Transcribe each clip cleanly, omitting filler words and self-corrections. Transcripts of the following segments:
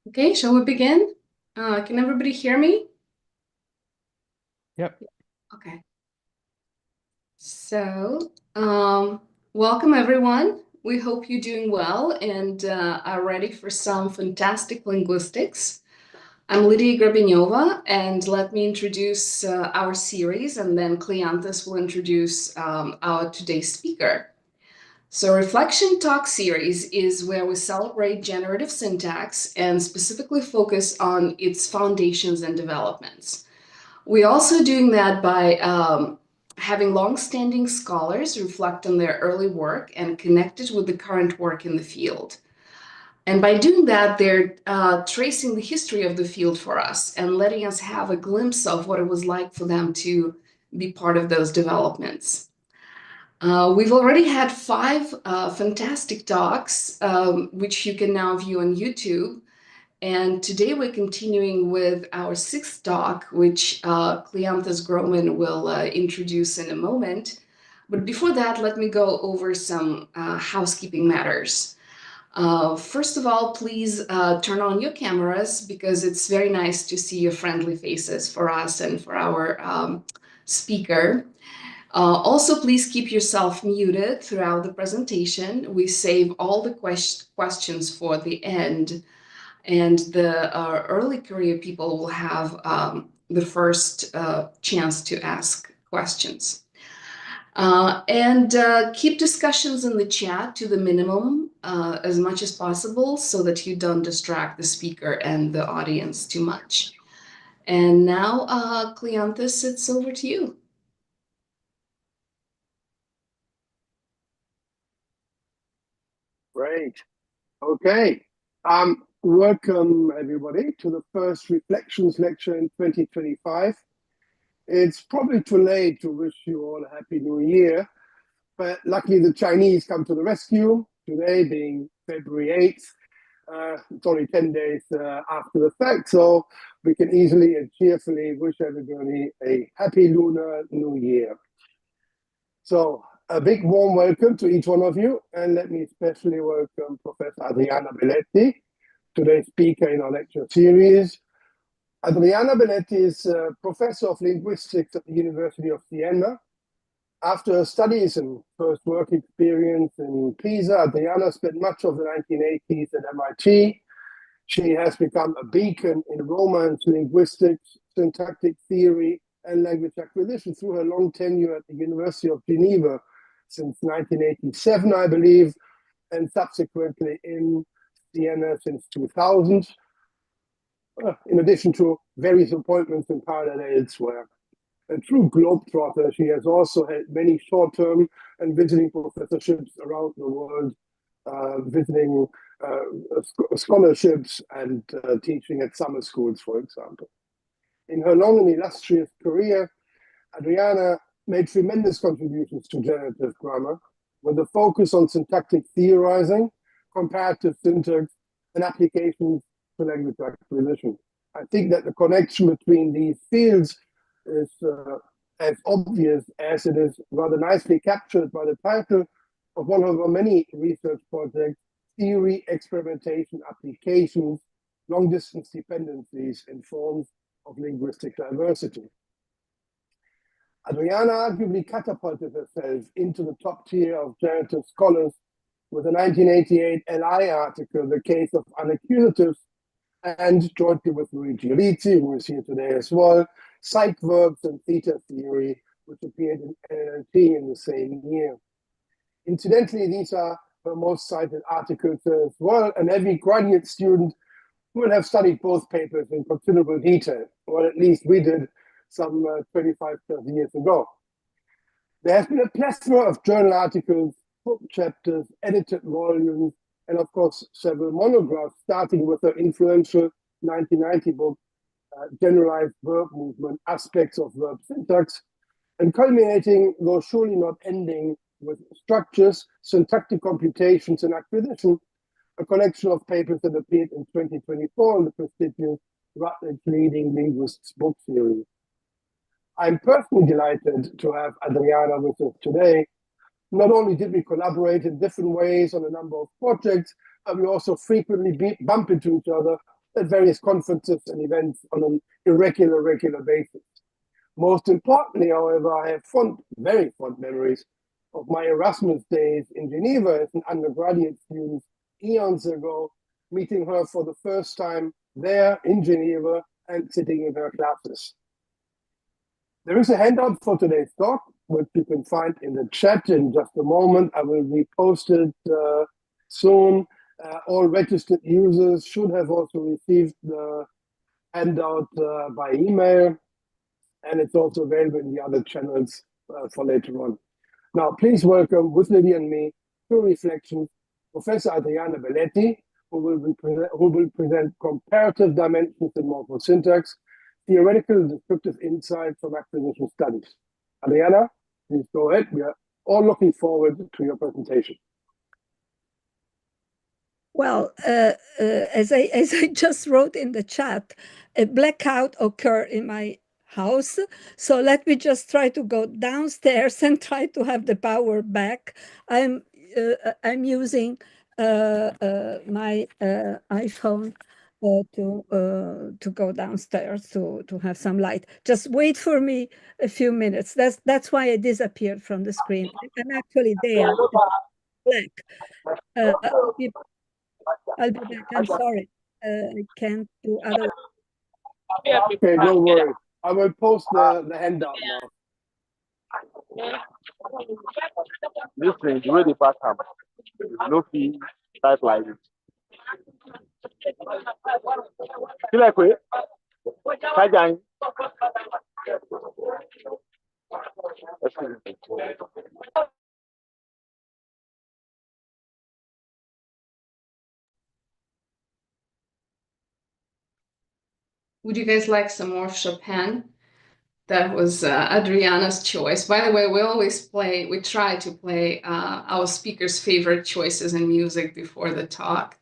Okay, shall we begin? Can everybody hear me? Yep. Okay. So, welcome everyone. We hope you're doing well and are ready for some fantastic linguistics. I'm Lydia Grebenyova, and let me introduce our series, and then Kleanthes will introduce our today's speaker. So, Reflection Talk series is where we celebrate generative syntax and specifically focus on its foundations and developments. We're also doing that by having long-standing scholars reflect on their early work and connect it with the current work in the field. And by doing that, they're tracing the history of the field for us and letting us have a glimpse of what it was like for them to be part of those developments. We've already had five fantastic talks, which you can now view on YouTube. And today we're continuing with our sixth talk, which Kleanthes Grohmann will introduce in a moment. But before that, let me go over some housekeeping matters. First of all, please turn on your cameras because it's very nice to see your friendly faces for us and for our speaker. Also, please keep yourself muted throughout the presentation. We save all the questions for the end, and the early career people will have the first chance to ask questions. And keep discussions in the chat to the minimum as much as possible so that you don't distract the speaker and the audience too much. And now, Kleanthes, it's over to you. Great. Okay. Welcome everybody to the first Reflections lecture in 2025. It's probably too late to wish you all a happy new year, but luckily the Chinese come to the rescue, today being February 8th. It's only 10 days after the fact, so we can easily and cheerfully wish everybody a happy Lunar New Year. So a big warm welcome to each one of you, and let me especially welcome Professor Adriana Belletti, today's speaker in our lecture series. Adriana Belletti is a professor of linguistics at the University of Siena. After her studies and first work experience in Pisa, Adriana spent much of the 1980s at MIT. She has become a beacon in Romance linguistics, syntactic theory, and language acquisition through her long tenure at the University of Geneva since 1987, I believe, and subsequently in Siena since 2000, in addition to various appointments in parallel elsewhere. A true globetrotter, she has also had many short-term and visiting professorships around the world, visiting scholarships and teaching at summer schools, for example. In her long and illustrious career, Adriana made tremendous contributions to generative grammar, with a focus on syntactic theorizing, comparative syntax, and applications to language acquisition. I think that the connection between these fields is as obvious as it is rather nicely captured by the title of one of our many research projects, Theory, Experimentation, Applications, Long-Distance Dependencies in Forms of Linguistic Diversity. Adriana arguably catapulted herself into the top tier of generative scholars with a 1988 LI article, The Case of Unaccusatives, and jointly with Luigi, who is here today as well, Psych Verbs and Theta Theory, which appeared in LLT in the same year. Incidentally, these are her most cited articles as well, and every graduate student will have studied both papers in considerable detail, or at least we did some 25, 30 years ago. There has been a plethora of journal articles, book chapters, edited volumes, and of course, several monographs, starting with her influential 1990 book, Generalized Verb Movement, Aspects of Verb Syntax, and culminating, though surely not ending, with Structures, Syntactic Computations, and Acquisition, a collection of papers that appeared in 2024 in the prestigious Routledge Leading Linguists book series. I'm personally delighted to have Adriana with us today. Not only did we collaborate in different ways on a number of projects, but we also frequently bump into each other at various conferences and events on an irregular, regular basis. Most importantly, however, I have very fond memories of my Erasmus days in Geneva as an undergraduate student eons ago, meeting her for the first time there in Geneva and sitting in her classes. There is a handout for today's talk, which you can find in the chat in just a moment. I will repost it soon. All registered users should have also received the handout by email, and it's also available in the other channels for later on. Now, please welcome with Lydia and me to Reflections, Professor Adriana Belletti, who will present Comparative Dimensions in Morphosyntax, Theoretical and Descriptive Insights from Acquisition Studies. Adriana, please go ahead. We are all looking forward to your presentation. Well, as I just wrote in the chat, a blackout occurred in my house. So let me just try to go downstairs and try to have the power back. I'm using my iPhone to go downstairs to have some light. Just wait for me a few minutes. That's why I disappeared from the screen. I'm actually there, black. I'll be back. I'm sorry. I can't do otherwise. Okay, no worries. I will post the handout now. This is the way the back up. No fee, type like it. Feel like we? Hi, gang. Would you guys like some more Chopin? That was Adriana's choice. By the way, we try to play our speakers' favorite choices in music before the talk.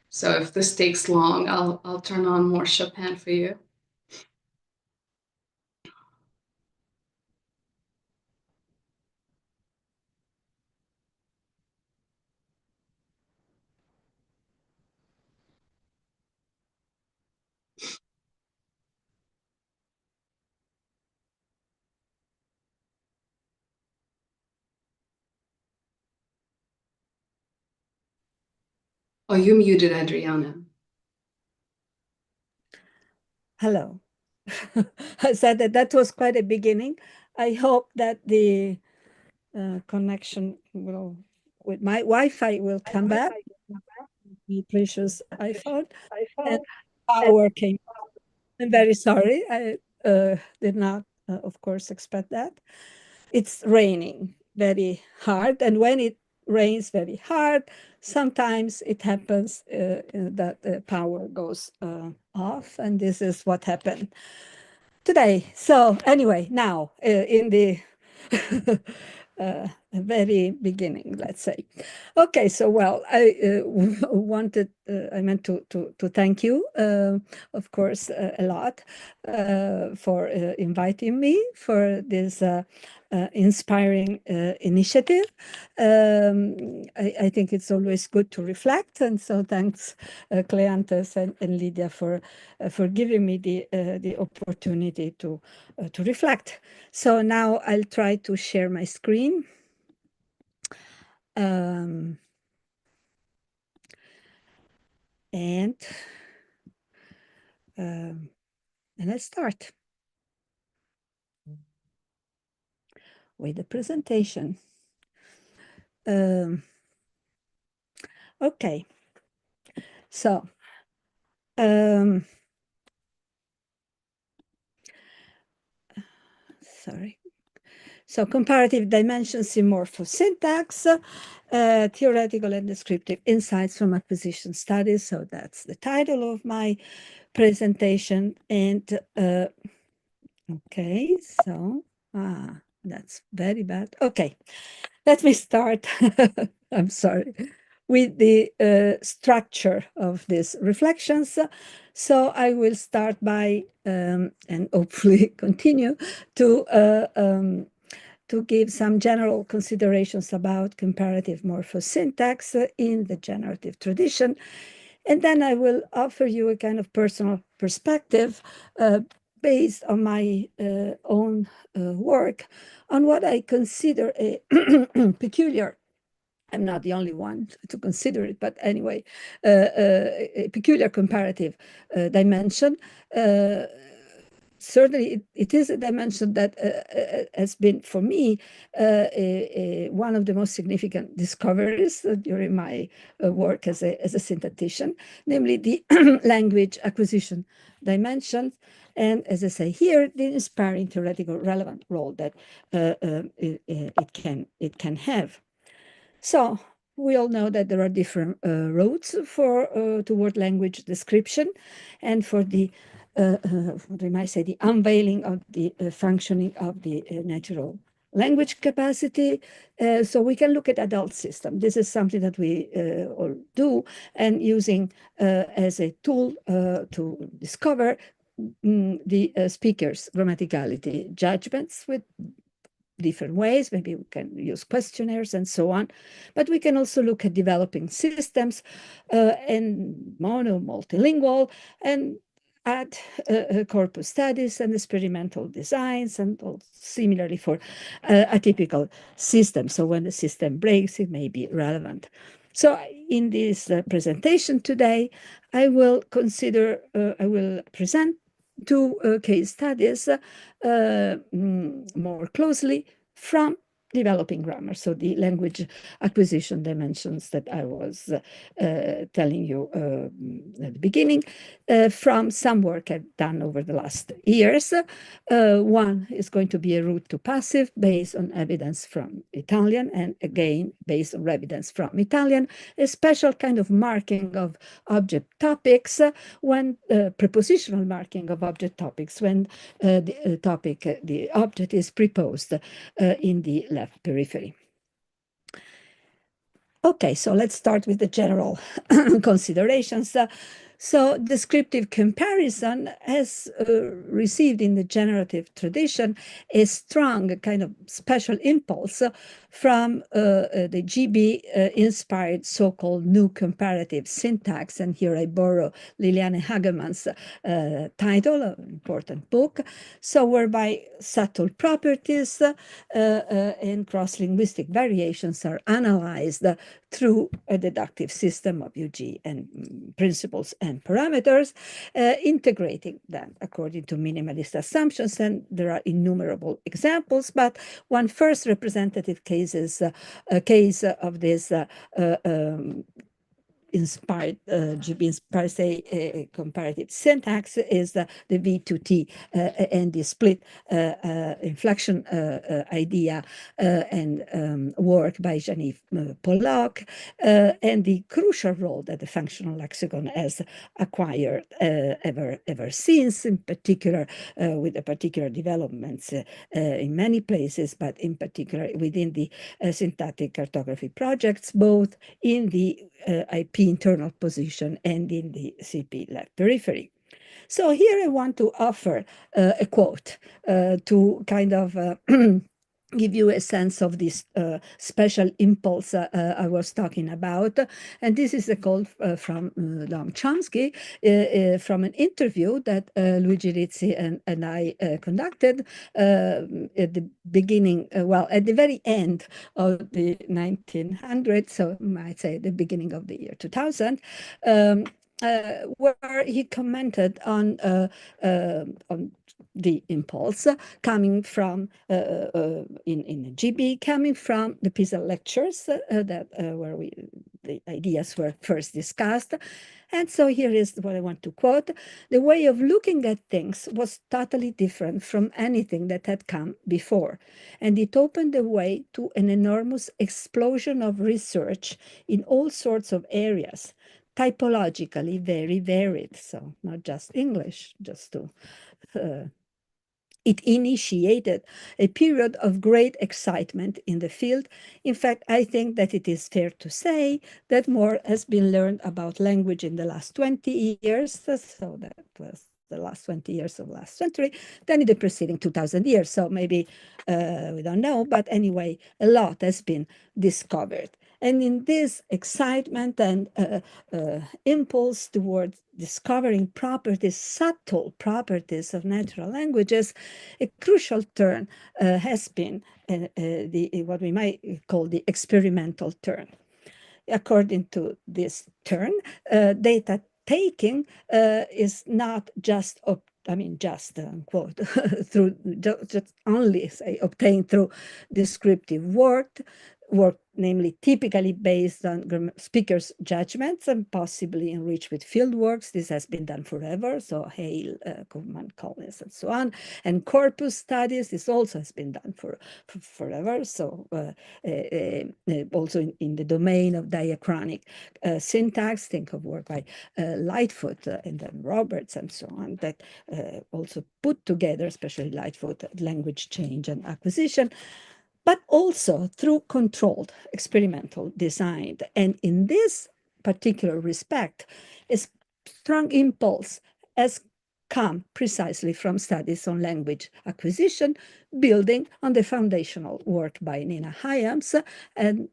So if this takes long, I'll turn on more Chopin for you. Oh, you muted Adriana. Hello. I said that was quite a beginning. I hope that the connection with my Wi-Fi will come back. My precious iPhone. And power came. I'm very sorry. I did not, of course, expect that. It's raining very hard. And when it rains very hard, sometimes it happens that the power goes off. And this is what happened today. So anyway, now in the very beginning, let's say. Okay, so well, I meant to thank you, of course, a lot for inviting me for this inspiring initiative. I think it's always good to reflect, and so thanks, Kleanthes and Lydia for giving me the opportunity to reflect. So now I'll try to share my screen. And let's start with the presentation. Okay, so sorry. So comparative dimensions in morphosyntax, theoretical and descriptive insights from acquisition studies. So that's the title of my presentation. And okay, so that's very bad. Okay, let me start. I'm sorry. With the structure of these reflections. So I will start by, and hopefully continue, to give some general considerations about comparative morphosyntax in the generative tradition. And then I will offer you a kind of personal perspective based on my own work on what I consider a peculiar, I'm not the only one to consider it, but anyway, a peculiar comparative dimension. Certainly, it is a dimension that has been, for me, one of the most significant discoveries during my work as a synthetician, namely the language acquisition dimension. And as I say here, the inspiring theoretical relevant role that it can have. So we all know that there are different roads for toward language description, and for the what we might say, the unveiling of the functioning of the natural language capacity. So we can look at adult system. This is something that we all do, and using as a tool to discover the speaker's grammaticality judgments with different ways. Maybe we can use questionnaires and so on, but we can also look at developing systems and multilingual, and add corpus studies and experimental designs, and similarly for atypical systems. So when the system breaks, it may be relevant. So in this presentation today, I will present two case studies more closely from developing grammar. So the language acquisition dimensions that I was telling you at the beginning, from some work I've done over the last years. One is going to be a route to passive based on evidence from Italian, and again, based on evidence from Italian, a special kind of marking of object topics when prepositional marking of object topics when the object is preposed in the left periphery. Okay, so let's start with the general considerations. So descriptive comparison has received in the generative tradition a strong kind of special impulse from the GB-inspired so-called new comparative syntax. And here I borrow Liliane Hagemann's title, an important book. So whereby subtle properties and cross-linguistic variations are analyzed through a deductive system of UG and principles and parameters, integrating them according to minimalist assumptions. And there are innumerable examples, but one first representative case of this inspired, GB-inspired, say, comparative syntax is the V2T and the split inflection idea and work by Jean-Yves Pollock, and the crucial role that the functional lexicon has acquired ever since, in particular with the particular developments in many places, but in particular within the syntactic cartography projects, both in the IP internal position and in the CP left periphery. So here I want to offer a quote to kind of give you a sense of this special impulse I was talking about. And this is a quote from Noam Chomsky from an interview that Luigi Rizzi and I conducted at the beginning, well, at the very end of the 1900s, so I might say the beginning of the year 2000, where he commented on the impulse coming from in GB, coming from the Pisa lectures that where the ideas were first discussed. And so here is what I want to quote: "The way of looking at things was totally different from anything that had come before, and it opened the way to an enormous explosion of research in all sorts of areas, typologically very varied." So not just English, just to it initiated a period of great excitement in the field. In fact, I think that it is fair to say that more has been learned about language in the last 20 years, so that was the last 20 years of last century, than in the preceding 2000 years. So maybe we don't know, but anyway, a lot has been discovered. And in this excitement and impulse towards discovering properties, subtle properties of natural languages, a crucial turn has been what we might call the experimental turn. According to this turn, data taking is not just quote, through just only say obtained through descriptive work, namely typically based on speakers' judgments and possibly enriched with field works. This has been done forever. So Hale, Grohmann, Kleanthes, and so on. And corpus studies, this also has been done for forever. So also in the domain of diachronic syntax, think of work by Lightfoot and then Roberts and so on, that also put together, especially Lightfoot, language change and acquisition, but also through controlled experimental design. And in this particular respect, a strong impulse has come precisely from studies on language acquisition, building on the foundational work by Nina Hyams and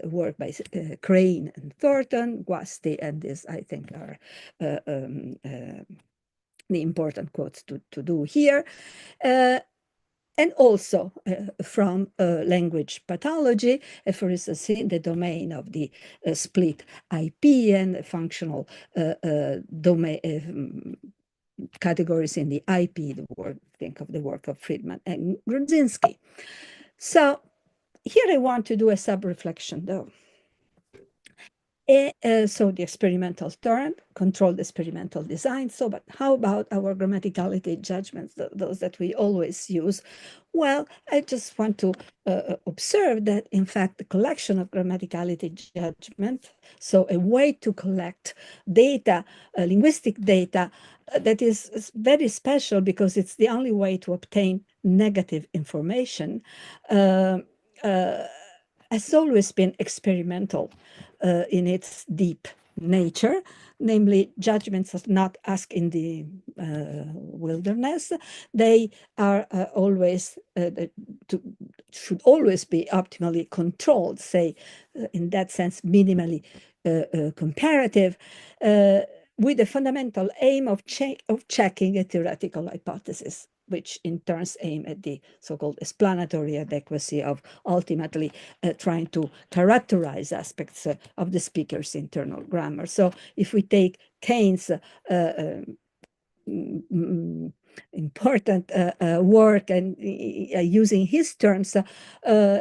work by Crane and Thornton, Guasti, and this, I think, are the important quotes to do here. And also from language pathology, for instance, in the domain of the split IP and functional domain categories in the IP, think of the work of Friedman and Grudzinski. So here I want to do a sub-reflection, though. So the experimental turn, controlled experimental design. So, but how about our grammaticality judgments, those that we always use? Well, I just want to observe that, in fact, the collection of grammaticality judgment, so a way to collect data, linguistic data, that is very special because it's the only way to obtain negative information, has always been experimental in its deep nature, namely judgments are not asked in the wilderness. They are always, should always be optimally controlled, say, in that sense, minimally comparative, with the fundamental aim of checking a theoretical hypothesis, which in turn aim at the so-called explanatory adequacy of ultimately trying to characterize aspects of the speaker's internal grammar. So if we take Keynes' important work and using his terms,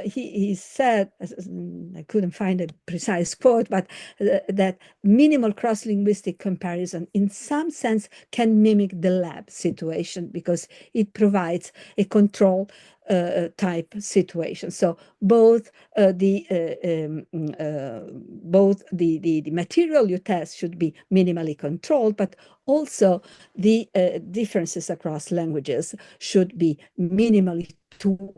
he said, I couldn't find a precise quote, but that minimal cross-linguistic comparison in some sense can mimic the lab situation because it provides a control type situation. So both the material you test should be minimally controlled, but also the differences across languages should be minimally to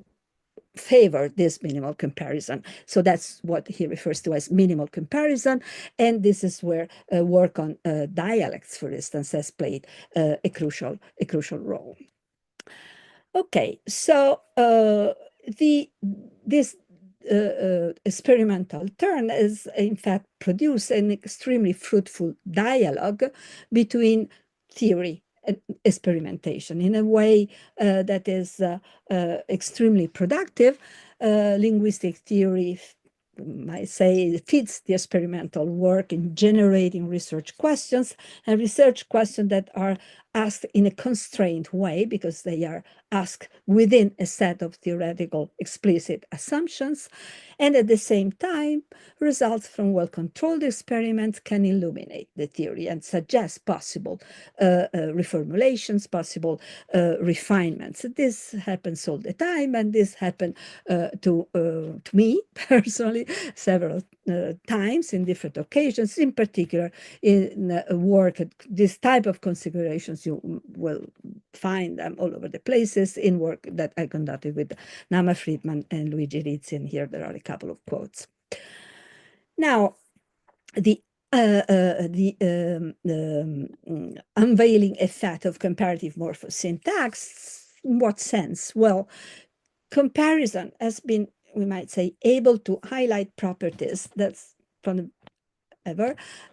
favor this minimal comparison. So that's what he refers to as minimal comparison. And this is where work on dialects, for instance, has played a crucial role. Okay, so this experimental turn is in fact produced an extremely fruitful dialogue between theory and experimentation in a way that is extremely productive. Linguistic theory, might say, fits the experimental work in generating research questions, and research questions that are asked in a constrained way because they are asked within a set of theoretical explicit assumptions, and at the same time, results from well-controlled experiments can illuminate the theory and suggest possible reformulations, possible refinements. This happens all the time, and this happened to me personally several times in different occasions, in particular in work at this type of configurations. You will find them all over the places in work that I conducted with Nama Friedman and Luigi Rizzi, and here there are a couple of quotes. Now, the unveiling effect of comparative morphosyntax, in what sense? Well, comparison has been we might say, able to highlight properties that's from the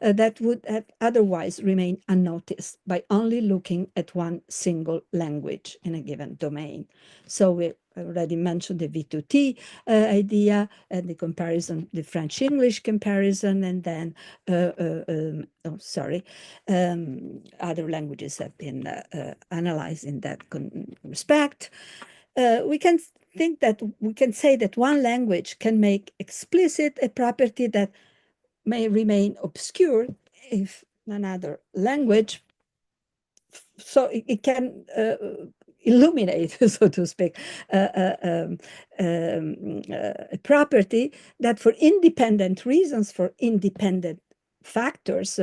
that would have otherwise remained unnoticed by only looking at one single language in a given domain. So we already mentioned the V2T idea and the comparison, the French-English comparison, and then, other languages have been analyzed in that respect. We can say that one language can make explicit a property that may remain obscure if another language, so it can illuminate, so to speak, a property that for independent reasons, for independent factors,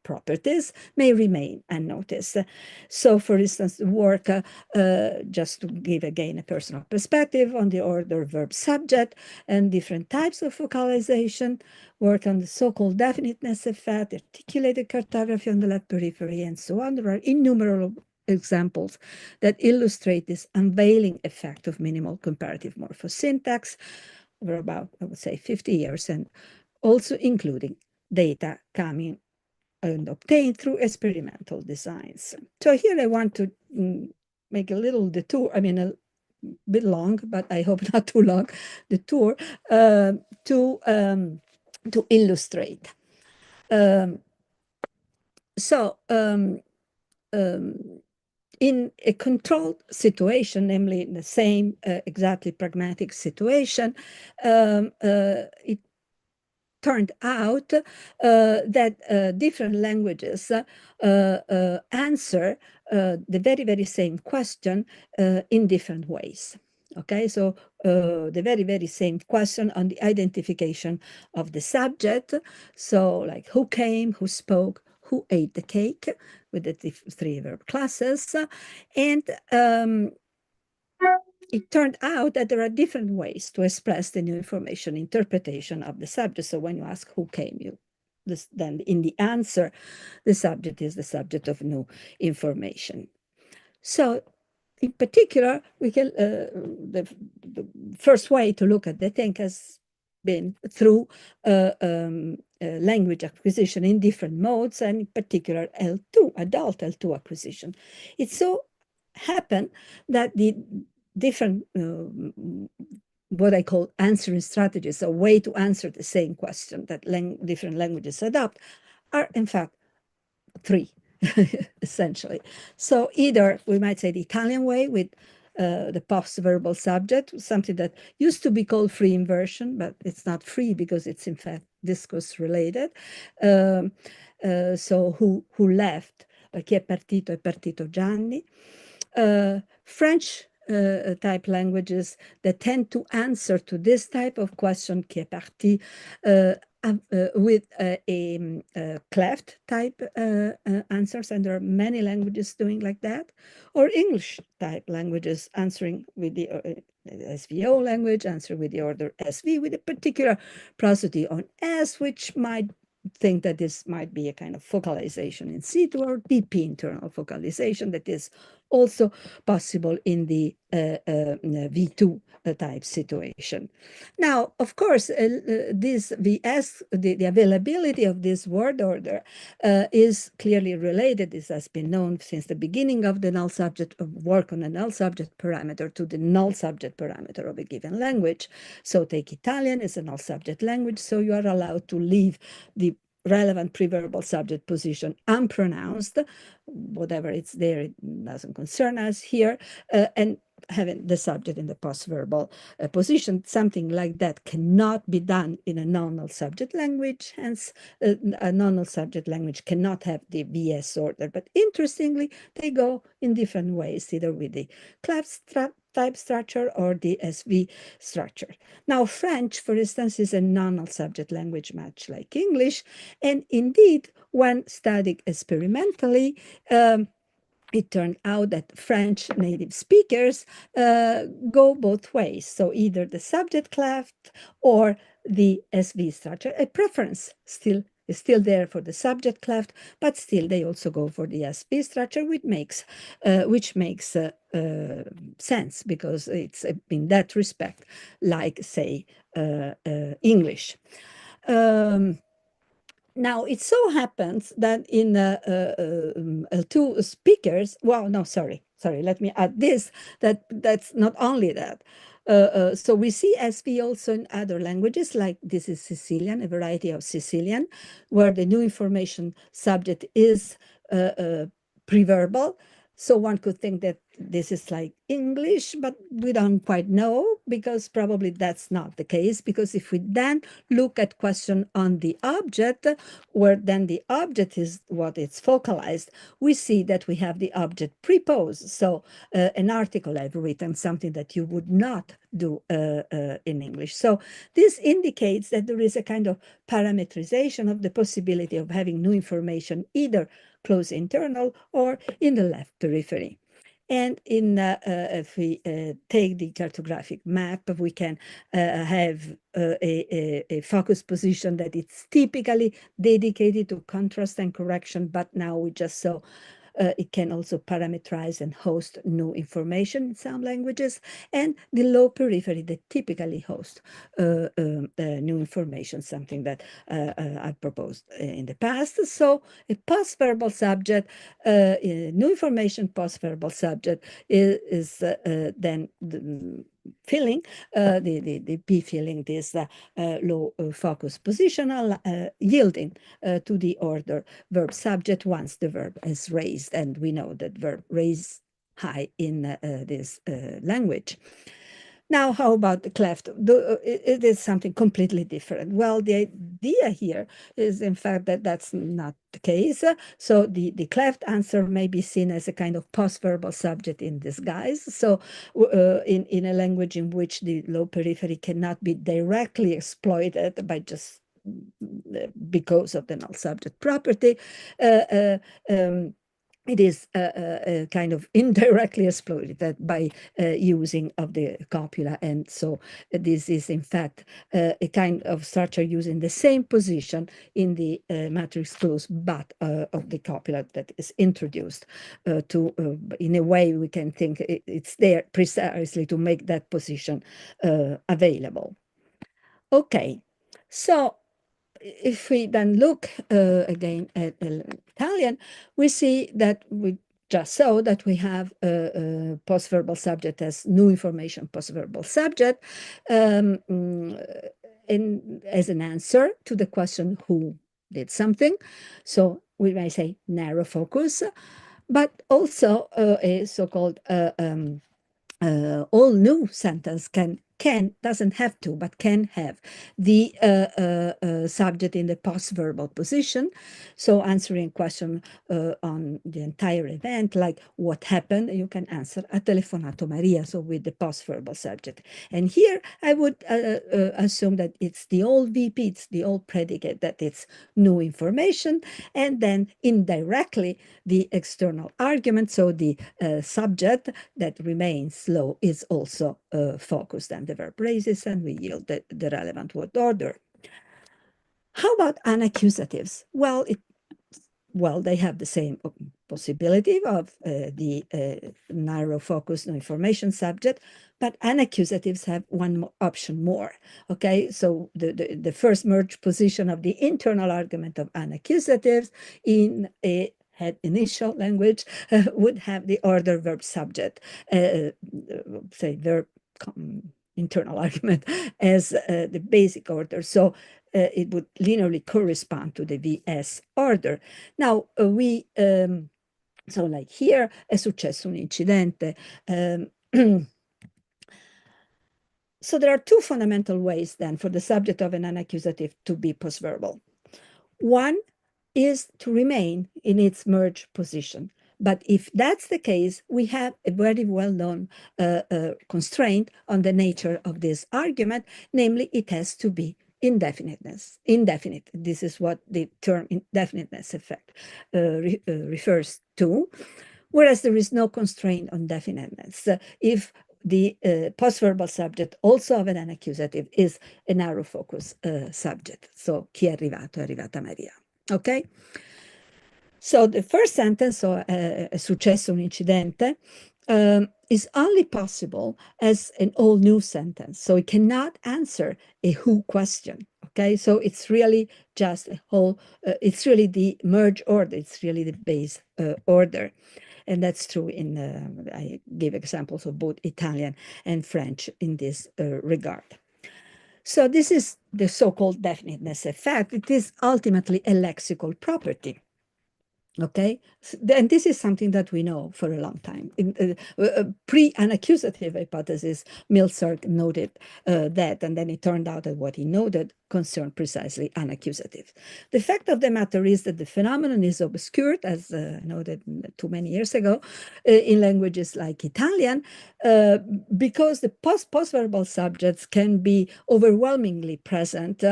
properties may remain unnoticed. So, for instance, work, just to give again a personal perspective on the order verb subject and different types of vocalization, work on the so-called definiteness effect, articulated cartography on the left periphery, and so on. There are innumerable examples that illustrate this unveiling effect of minimal comparative morphosyntax over about, I would say, 50 years, and also including data coming and obtained through experimental designs. So here I want to make a little detour, I mean, a bit long, but I hope not too long, detour to illustrate. In a controlled situation, namely in the same exactly pragmatic situation, it turned out that different languages answer the very, very same question in different ways. Okay, so the very, very same question on the identification of the subject. So like who came, who spoke, who ate the cake, with the three verb classes. And it turned out that there are different ways to express the new information interpretation of the subject. So when you ask who came, then in the answer, the subject is the subject of new information. So in particular, we can the first way to look at the thing has been through language acquisition in different modes, and in particular L2, adult L2 acquisition. It so happened that the different what I call answering strategies, a way to answer the same question that different languages adopt, are in fact three, essentially. So either we might say the Italian way with the post-verbal subject, something that used to be called free inversion, but it's not free because it's in fact discourse related. So who left? Chi è partito Gianni. French type languages that tend to answer to this type of question, qui est parti, with a cleft type answers, and there are many languages doing like that, or English type languages answering with the SVO language, answer with the order SV with a particular prosody on S, which might think that this might be a kind of focalization in situ or DP internal focalization that is also possible in the V2 type situation. Now, of course, this VS, the availability of this word order is clearly related. This has been known since the beginning of the null subject of work on a null subject parameter to the null subject parameter of a given language. So take Italian as a null subject language, so you are allowed to leave the relevant preverbal subject position unpronounced, whatever it's there, it doesn't concern us here, and having the subject in the postverbal position. Something like that cannot be done in a non-null subject language, hence a non-null subject language cannot have the VS order, but interestingly, they go in different ways, either with the cleft type structure or the SV structure. Now, French, for instance, is a non-null subject language much like English, and indeed, when studied experimentally, it turned out that French native speakers go both ways. So either the subject cleft or the SV structure. A preference still is still there for the subject cleft, but still they also go for the SP structure, which makes sense, because it's in that respect like, say, English. Now, it so happens that in two speakers, well, no, sorry, let me add this, that's not only that. So we see SV also in other languages, like this is Sicilian, a variety of Sicilian, where the new information subject is preverbal. So one could think that this is like English, but we don't quite know, because probably that's not the case. Because if we then look at question on the object, where then the object is what it's focalized, we see that we have the object preposed. So an article I've written, something that you would not do in English. So this indicates that there is a kind of parametrization of the possibility of having new information either close internal or in the left periphery. And if we take the cartographic map, we can have a focus position that it's typically dedicated to contrast and correction, but now we just saw it can also parameterize and host new information in some languages, and the low periphery that typically host new information, something that I've proposed in the past. So a post-verbal subject, new information post-verbal subject is then filling the P filling this low focus positional, yielding to the order verb subject once the verb is raised, and we know that verb raise high in this language. Now, how about the cleft? It is something completely different. Well, the idea here is, in fact, that that's not the case. So the cleft answer may be seen as a kind of post-verbal subject in disguise. So in a language in which the low periphery cannot be directly exploited by just because of the null subject property, it is kind of indirectly exploited by using of the copula. And so this is, in fact, a kind of structure using the same position in the matrix clause, but of the copula that is introduced in a way we can think it's there precisely to make that position available. Okay, so if we then look again at Italian, we see that we just saw that we have a post-verbal subject as new information post-verbal subject, and as an answer to the question who did something. So we may say narrow focus, but also a so-called all new sentence can doesn't have to, but can have the subject in the post-verbal position. So answering question on the entire event, like what happened, you can answer ha telefonato Maria, so with the post-verbal subject. And here I would assume that it's the old VP, it's the old predicate, that it's new information, and then indirectly the external argument, so the subject that remains slow is also focused, and the verb raises, and we yield the relevant word order. How about unaccusatives? Well, they have the same possibility of the narrow focus, no information subject, but unaccusatives have one option more. Okay, so the first merge position of the internal argument of unaccusatives in a head initial language would have the order verb subject, say verb internal argument as the basic order. So it would linearly correspond to the VS order. Now, so like here, è successo un incidente. So there are two fundamental ways then for the subject of an unaccusative to be postverbal. One is to remain in its merge position. But if that's the case, we have a very well-known constraint on the nature of this argument, namely it has to be indefinite. This is what the term indefiniteness effect refers to, whereas there is no constraint on definiteness. If the post-verbal subject also of an accusative is a narrow focus subject. So, chi è arrivato? È arrivata Maria. Okay? So the first sentence, so è successo un incidente, is only possible as an all new sentence. So it cannot answer a who question. Okay, so it's really just a whole, it's really the merge order, it's really the base order. And that's true in, I gave examples of both Italian and French in this regard. So this is the so-called definiteness effect. It is ultimately a lexical property. Okay, and this is something that we know for a long time. In pre-unaccusative hypothesis, Milsarg noted that, and then it turned out that what he noted concerned precisely unaccusative. The fact of the matter is that the phenomenon is obscured, as noted too many years ago, in languages like Italian, because the post-verbal subjects can be overwhelmingly present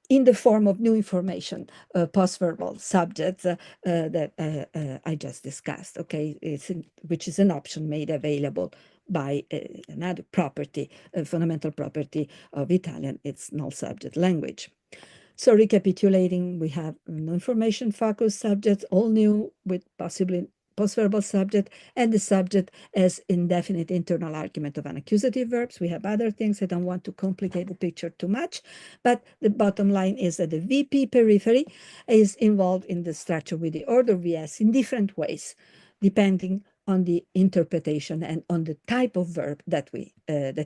in the form of new information, post-verbal subjects that I just discussed, okay, which is an option made available by another property, a fundamental property of Italian, it's null subject language. So recapitulating, we have no information focused subjects, all new with possibly post-verbal subject, and the subject as indefinite internal argument of unaccusative verbs. We have other things. I don't want to complicate the picture too much, but the bottom line is that the VP periphery is involved in the structure with the order VS in different ways, depending on the interpretation and on the type of verb that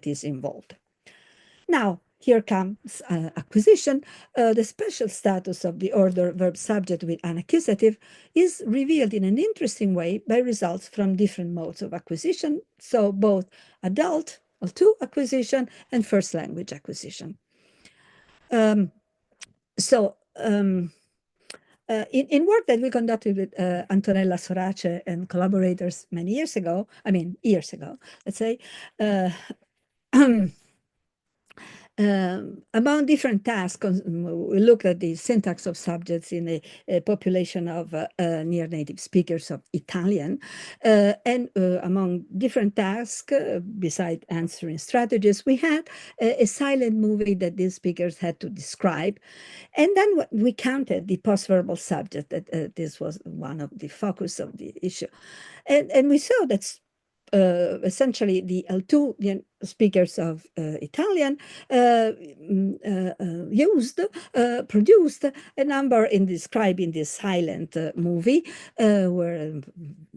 is involved. Now, here comes acquisition. The special status of the order verb subject with unaccusative is revealed in an interesting way by results from different modes of acquisition. So both adult, L2 acquisition, and first language acquisition. In work that we conducted with Antonella Sorace and collaborators many years ago, let's say, among different tasks, we looked at the syntax of subjects in a population of near-native speakers of Italian. And among different tasks, besides answering strategies, we had a silent movie that these speakers had to describe. And then we counted the post-verbal subject, that this was one of the focus of the issue. And we saw that essentially the L2 speakers of Italian produced a number in describing this silent movie where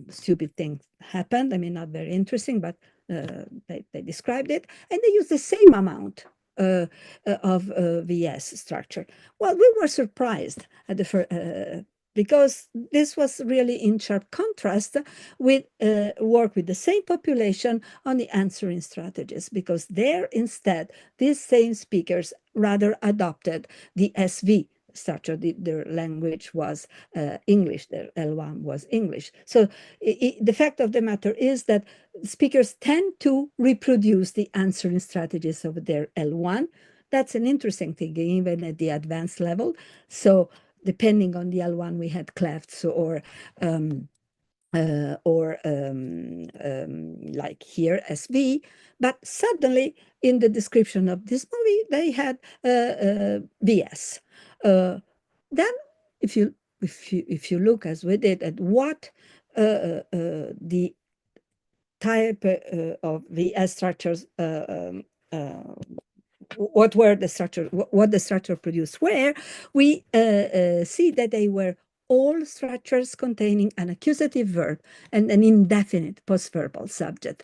stupid things happened. I mean, not very interesting, but they described it, and they used the same amount of VS structure. Well, we were surprised at the because this was really in sharp contrast with work with the same population on the answering strategies, because there instead, these same speakers rather adopted the SV structure. Their language was English, their L1 was English. So the fact of the matter is that speakers tend to reproduce the answering strategies of their L1. That's an interesting thing, even at the advanced level. So depending on the L1, we had Kleanthes like here SV, but suddenly in the description of this movie, they had VS. Then if you look as we did at what the type of VS structures what the structure produced were, we see that they were all structures containing an accusative verb and an indefinite postverbal subject.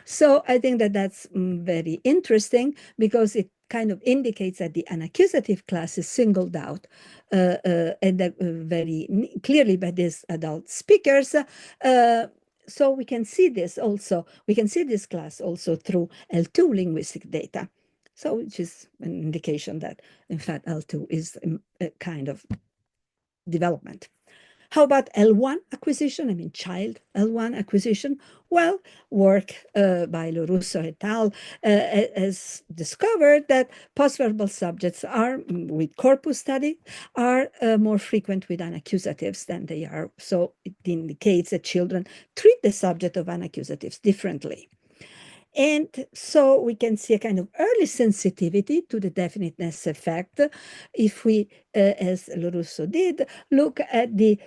So I think that that's very interesting, because it kind of indicates that the unaccusative class is singled out and that very clearly by these adult speakers. So we can see this also, we can see this class also through L2 linguistic data. So which is an indication that, in fact, L2 is a kind of development. How about L1 acquisition? I mean, child L1 acquisition. Well, work by Lorusso et al. Has discovered that postverbal subjects are, with corpus study, are more frequent with unaccusatives than they are. So it indicates that children treat the subject of unaccusatives differently. And so we can see a kind of early sensitivity to the definiteness effect if we, as Lorusso did, look at the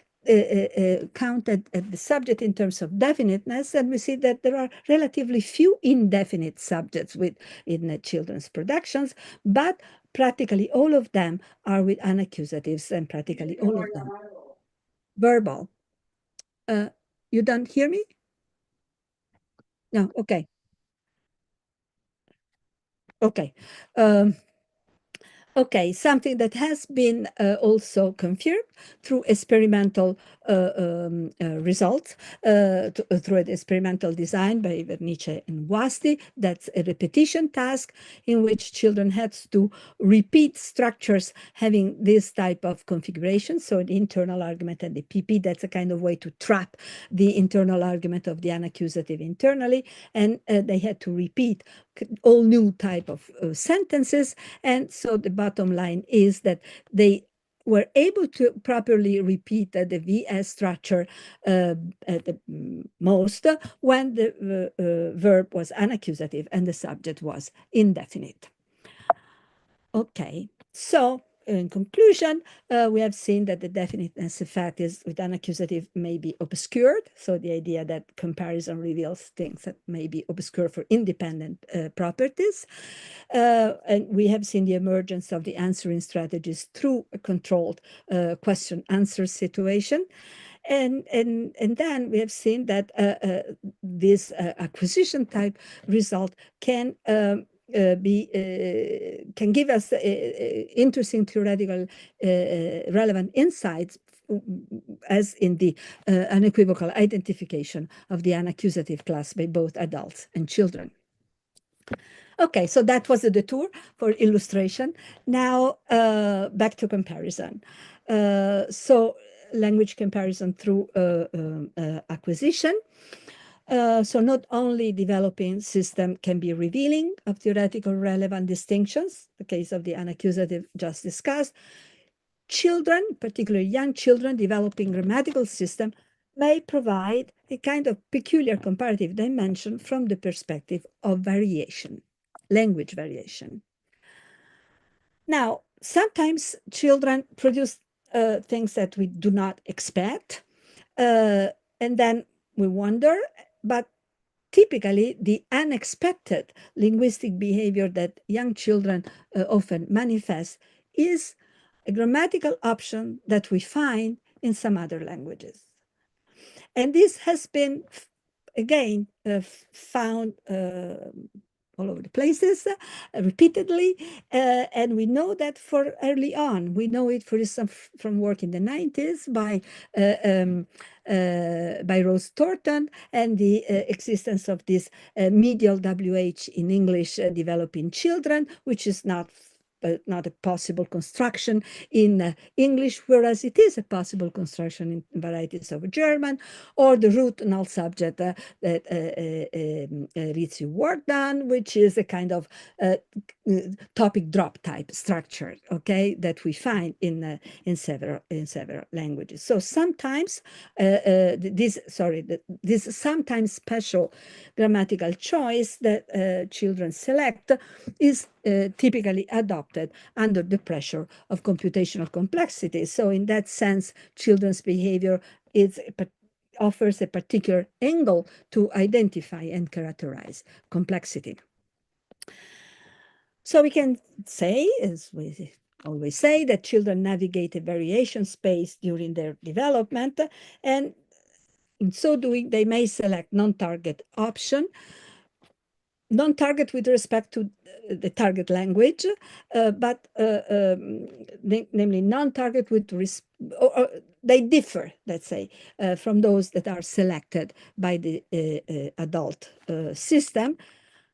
count at the subject in terms of definiteness, and we see that there are relatively few indefinite subjects in children's productions, but practically all of them are with unaccusatives, and practically all of them verbal. You don't hear me? No, okay. Okay. Okay, something that has been also confirmed through experimental results, through an experimental design by Vernice and Wasti. That's a repetition task in which children had to repeat structures having this type of configuration. So the internal argument and the PP, that's a kind of way to trap the internal argument of the unaccusative internally. And they had to repeat all new type of sentences. And so the bottom line is that they were able to properly repeat the VS structure at the most when the verb was unaccusative and the subject was indefinite. Okay, so in conclusion, we have seen that the definiteness effect is with unaccusative may be obscured. So the idea that comparison reveals things that may be obscure for independent properties. And we have seen the emergence of the answering strategies through a controlled question-answer situation. And then we have seen that this acquisition type result can can give us interesting theoretical relevant insights, as in the unequivocal identification of the unaccusative class by both adults and children. Okay, so that was a detour for illustration. Now back to comparison. So language comparison through acquisition. So not only developing system can be revealing of theoretical relevant distinctions, the case of the unaccusative just discussed, children, particularly young children developing grammatical system, may provide a kind of peculiar comparative dimension from the perspective of variation, language variation. Now, sometimes children produce things that we do not expect, and then we wonder, but typically the unexpected linguistic behavior that young children often manifest is a grammatical option that we find in some other languages. And this has been, again, found all over the places repeatedly. And we know that for early on. We know it, for instance, from work in the 90s by Rose Thornton, and the existence of this medial WH in English developing children, which is not a possible construction in English, whereas it is a possible construction in varieties of German, or the root null subject that Rizzi worked on, which is a kind of topic drop type structure, okay, that we find in several languages. So sometimes this sometimes special grammatical choice that children select is typically adopted under the pressure of computational complexity. So in that sense, children's behavior offers a particular angle to identify and characterize complexity. So we can say, as we always say, that children navigate a variation space during their development, and in so doing, they may select non-target option, non-target with respect to the target language, but namely non-target with or they differ, let's say, from those that are selected by the adult system.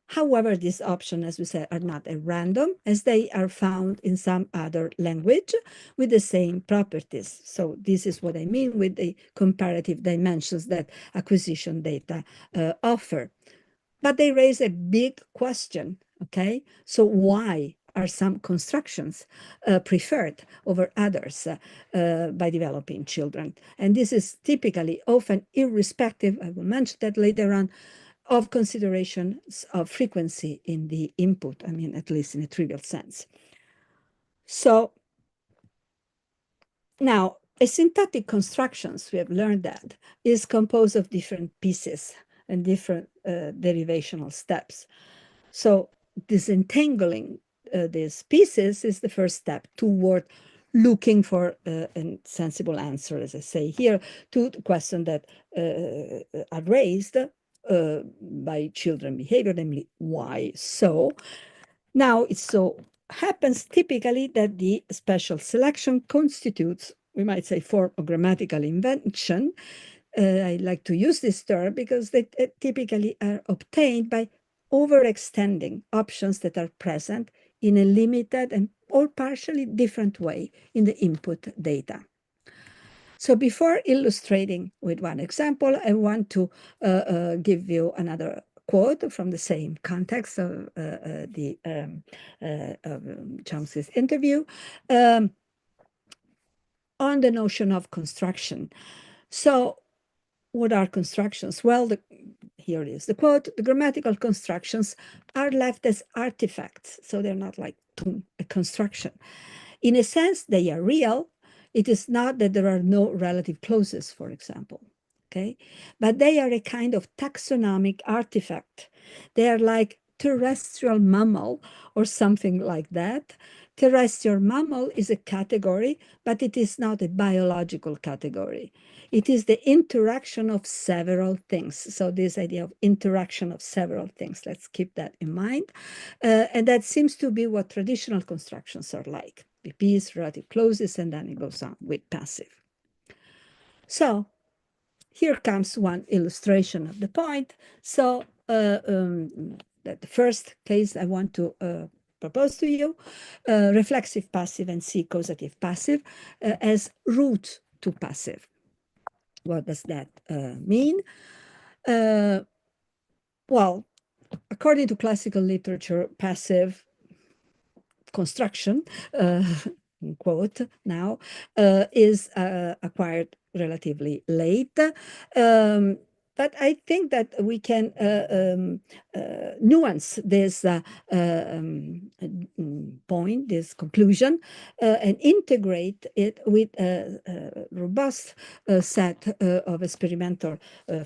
However, these options, as we said, are not at random, as they are found in some other language with the same properties. So this is what I mean with the comparative dimensions that acquisition data offer. But they raise a big question, okay? So why are some constructions preferred over others by developing children? And this is typically often irrespective, I will mention that later on, of considerations of frequency in the input, I mean, at least in a trivial sense. So now, a syntactic constructions, we have learned that, is composed of different pieces and different derivational steps. So disentangling these pieces is the first step toward looking for a sensible answer, as I say here, to the question that are raised by children behavior, namely, why so? Now, it so happens typically that the special selection constitutes, we might say, form of grammatical invention. I like to use this term because they typically are obtained by overextending options that are present in a limited and or partially different way in the input data. So before illustrating with one example, I want to give you another quote from the same context of Chomsky's interview on the notion of construction. So what are constructions? Well, here it is, the quote: the grammatical constructions are left as artifacts, so they're not like a construction. In a sense, they are real. It is not that there are no relative clauses, for example, okay? But they are a kind of taxonomic artifact. They are like terrestrial mammal or something like that. Terrestrial mammal is a category, but it is not a biological category. It is the interaction of several things. So this idea of interaction of several things, let's keep that in mind. And that seems to be what traditional constructions are like. PPs, relative clauses, and then it goes on with passive. So here comes one illustration of the point. So the first case I want to propose to you, reflexive passive and C causative passive as root to passive. What does that mean? Well, according to classical literature, passive construction, quote now, is acquired relatively late. But I think that we can nuance this point, this conclusion, and integrate it with a robust set of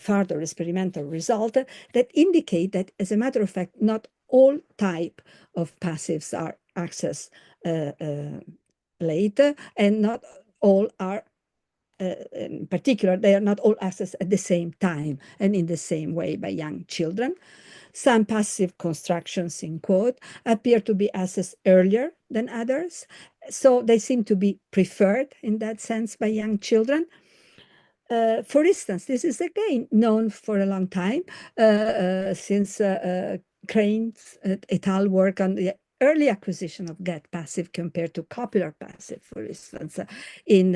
further experimental results that indicate that, as a matter of fact, not all type of passives are accessed later, and not all are in particular, they are not all accessed at the same time and in the same way by young children. Some passive constructions, in quote, appear to be accessed earlier than others, so they seem to be preferred in that sense by young children. For instance, this is again known for a long time since Kleanthes et al. Work on the early acquisition of get passive compared to copular passive, for instance, in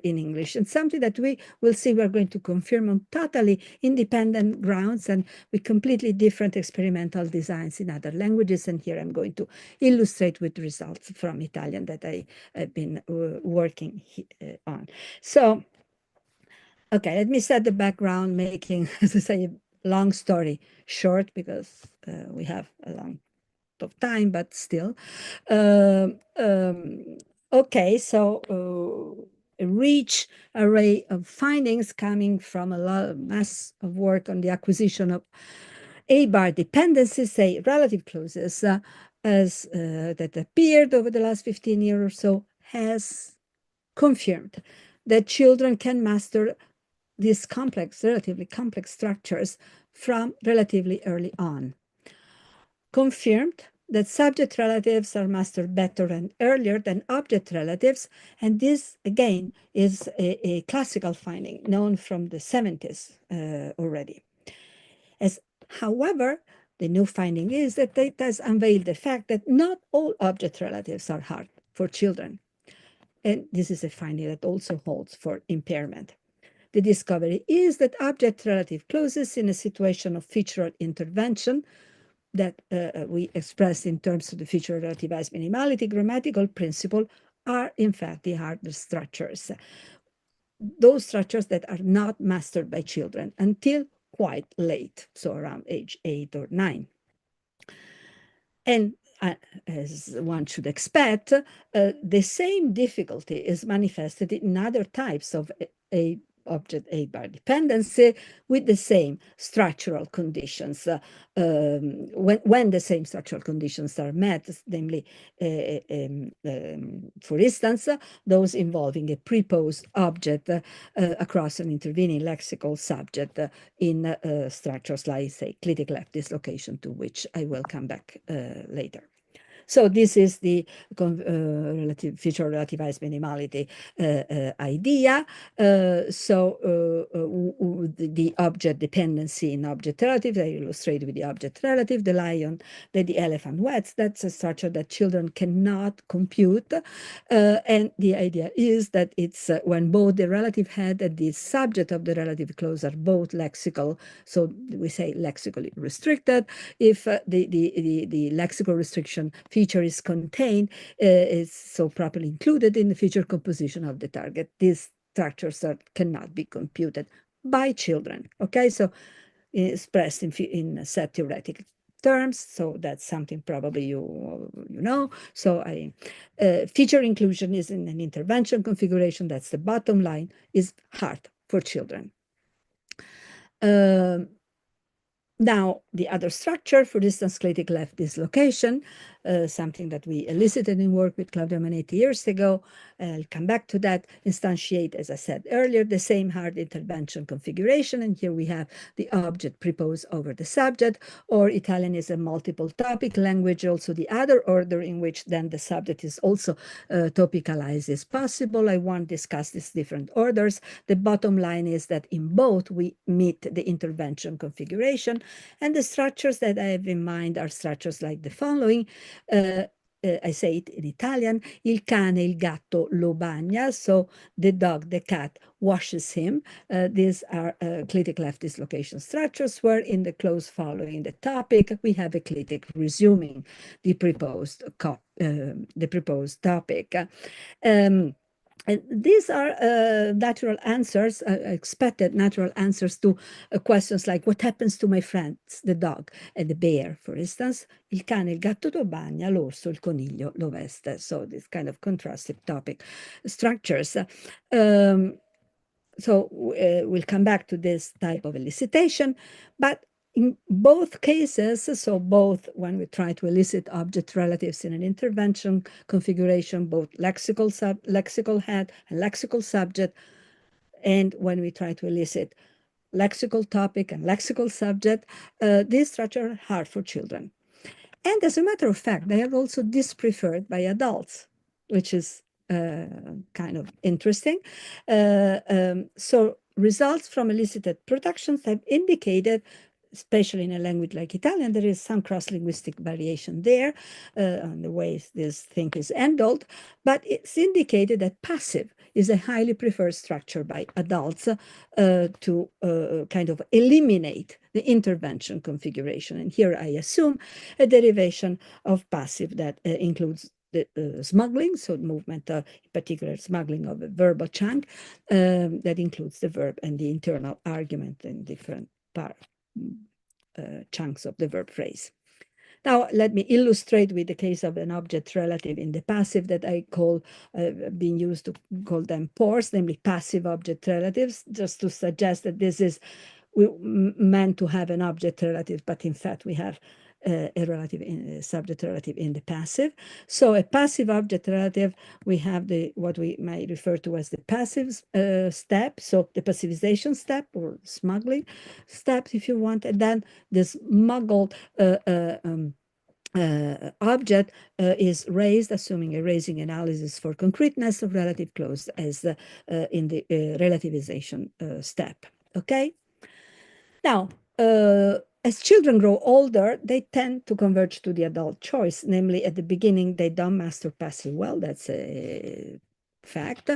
English, and something that we will see we're going to confirm on totally independent grounds and with completely different experimental designs in other languages. And here I'm going to illustrate with results from Italian that I have been working on. So, okay, let me set the background, making, as I say, a long story short, because we have a long of time, but still. Okay, so a rich array of findings coming from a mass of work on the acquisition of A-bar dependencies, say relative clauses, that appeared over the last 15 years or so, has confirmed that children can master these relatively complex structures from relatively early on. Confirmed that subject relatives are mastered better and earlier than object relatives, and this, again, is a classical finding known from the 70s already. However, the new finding is that it has unveiled the fact that not all object relatives are hard for children. And this is a finding that also holds for impairment. The discovery is that object relative clauses in a situation of featural intervention that we express in terms of the feature relativized minimality grammatical principle are in fact the hardest structures. Those structures that are not mastered by children until quite late, so around age 8 or 9. And as one should expect, the same difficulty is manifested in other types of a object A-bar dependency with the same structural conditions. When the same structural conditions are met, namely, for instance, those involving a preposed object across an intervening lexical subject in structures like, say, clitic left dislocation, to which I will come back later. So this is the feature relativized minimality idea. The object dependency in object relative, I illustrate with the object relative, the lion that the elephant wets, that's a structure that children cannot compute. And the idea is that it's when both the relative head and the subject of the relative clause are both lexical, so we say lexically restricted. If the lexical restriction feature is contained, is so properly included in the feature composition of the target, these structures cannot be computed by children. Okay, so expressed in set theoretic terms, so that's something probably you know. So feature inclusion is in an intervention configuration. That's the bottom line, is hard for children. Now, the other structure, for instance, clitic left dislocation, something that we elicited in work with Claudia Manetti years ago. I'll come back to that. Instantiate, as I said earlier, the same hard intervention configuration. And here we have the object preposed over the subject, or Italian is a multiple topic language. Also, the other order in which then the subject is also topicalized is possible. I won't discuss these different orders. The bottom line is that in both we meet the intervention configuration. And the structures that I have in mind are structures like the following. I say it in Italian: il cane, il gatto lo bagna, so the dog, the cat washes him. These are clitic left dislocation structures, where in the clause following the topic, we have a clitic resuming the proposed topic. And these are natural answers, expected natural answers to questions like, what happens to my friends, the dog and the bear, for instance? Il cane, il gatto lo bagna, l'orso, il coniglio lo veste. So this kind of contrastive topic structures. So we'll come back to this type of elicitation, but in both cases, so both when we try to elicit object relatives in an intervention configuration, both lexical head and lexical subject, and when we try to elicit lexical topic and lexical subject, these structures are hard for children. And as a matter of fact, they are also dispreferred by adults, which is kind of interesting. So results from elicited productions have indicated, especially in a language like Italian, there is some cross-linguistic variation there on the ways this thing is handled, but it's indicated that passive is a highly preferred structure by adults to kind of eliminate the intervention configuration. And here I assume a derivation of passive that includes the smuggling, so movement, in particular smuggling of a verbal chunk that includes the verb and the internal argument in different chunks of the verb phrase. Now, let me illustrate with the case of an object relative in the passive that I call, being used to call them pores, namely passive object relatives, just to suggest that this is meant to have an object relative, but in fact we have a relative subject relative in the passive. So a passive object relative, we have what we might refer to as the passive step, so the passivization step or smuggling steps, if you want, and then this smuggled object is raised, assuming a raising analysis for concreteness of relative clause as in the relativization step. Okay. Now, as children grow older, they tend to converge to the adult choice. Namely, at the beginning, they don't master passive well. That's a fact.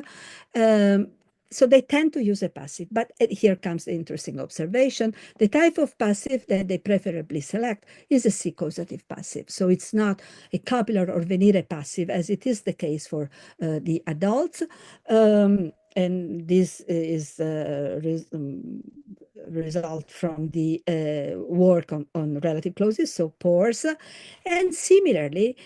So they tend to use a passive, but here comes the interesting observation. The type of passive that they preferably select is a C-causative passive. So it's not a copular or venire passive, as it is the case for the adults. And this is result from the work on relative clauses, so pores. And similarly,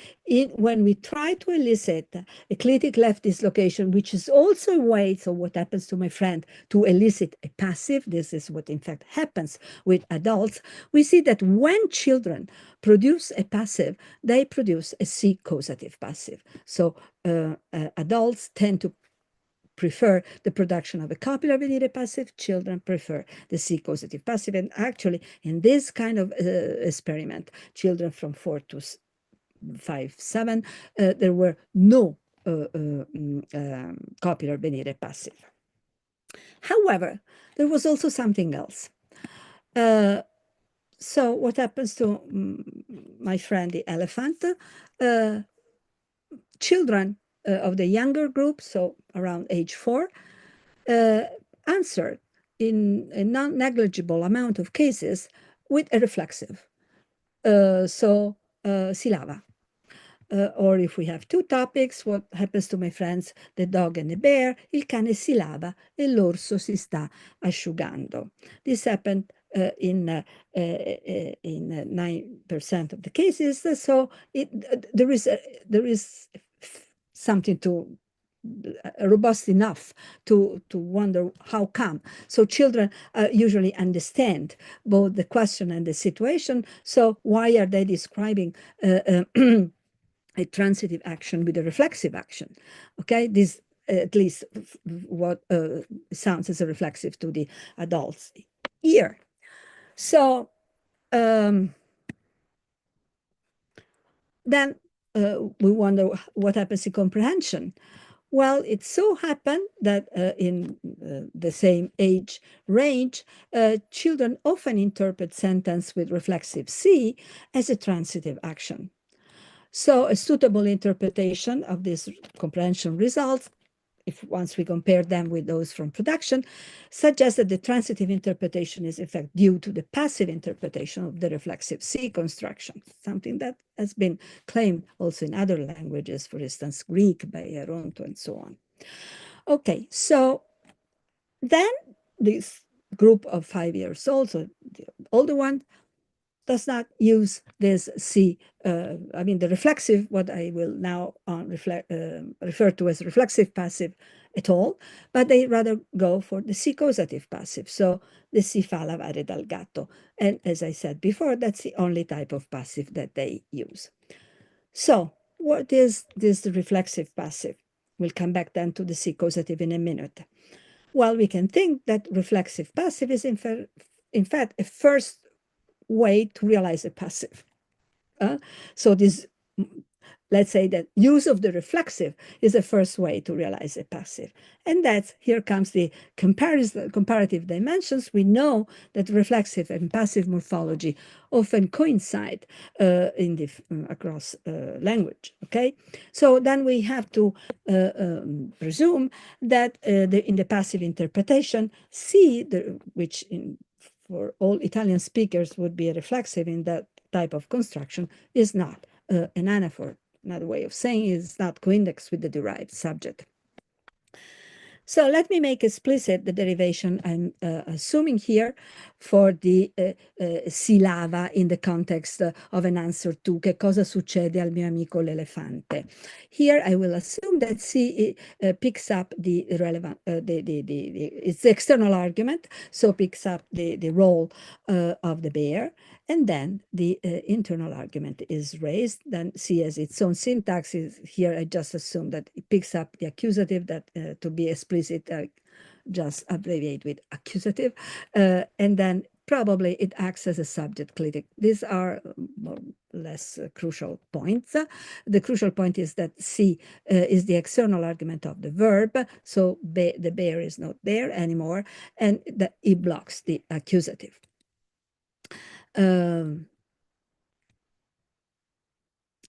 when we try to elicit a clitic left dislocation, which is also a way, so what happens to my friend, to elicit a passive, this is what in fact happens with adults, we see that when children produce a passive, they produce a C causative passive. So adults tend to prefer the production of a copular venire passive, children prefer the C causative passive. And actually, in this kind of experiment, children from 4 to 5, 7, there were no copular venire passive. However, there was also something else. So what happens to my friend, the elephant? Children of the younger group, so around age 4, answered in a non-negligible amount of cases with a reflexive. So si lava. Or if we have two topics, what happens to my friends, the dog and the bear? Il cane si lava e l'orso si sta asciugando. This happened in 9% of the cases. So there is something to robust enough to wonder how come. So children usually understand both the question and the situation. So why are they describing a transitive action with a reflexive action? Okay, this at least what sounds as a reflexive to the adults' ear. So then we wonder what happens in comprehension. Well, it so happened that in the same age range, children often interpret sentence with reflexive C as a transitive action. So a suitable interpretation of these comprehension results, if once we compare them with those from production, suggests that the transitive interpretation is in fact due to the passive interpretation of the reflexive C construction, something that has been claimed also in other languages, for instance, Greek by Aronto and so on. Okay, so then this group of 5 years old, so the older one, does not use this C, I mean the reflexive, what I will now refer to as reflexive passive at all, but they rather go for the C causative passive. So the si fa lavare dal gatto. And as I said before, that's the only type of passive that they use. So what is this reflexive passive? We'll come back then to the C causative in a minute. Well, we can think that reflexive passive is in fact a first way to realize a passive. So this, let's say that use of the reflexive is the first way to realize a passive. And that's, here comes the comparative dimensions. We know that reflexive and passive morphology often coincide across language, okay? So then we have to presume that in the passive interpretation, C, which for all Italian speakers would be a reflexive in that type of construction, is not an anaphor. Another way of saying is not coindexed with the derived subject. So let me make explicit the derivation I'm assuming here for the si lava in the context of an answer to che cosa succede al mio amico l'elefante. Here I will assume that C picks up the relevant, it's the external argument, so picks up the role of the bear, and then the internal argument is raised. Then C has its own syntax. Here I just assume that it picks up the accusative, that to be explicit, just abbreviate with accusative, and then probably it acts as a subject clitic. These are more or less crucial points. The crucial point is that C is the external argument of the verb, so the bear is not there anymore, and that it blocks the accusative.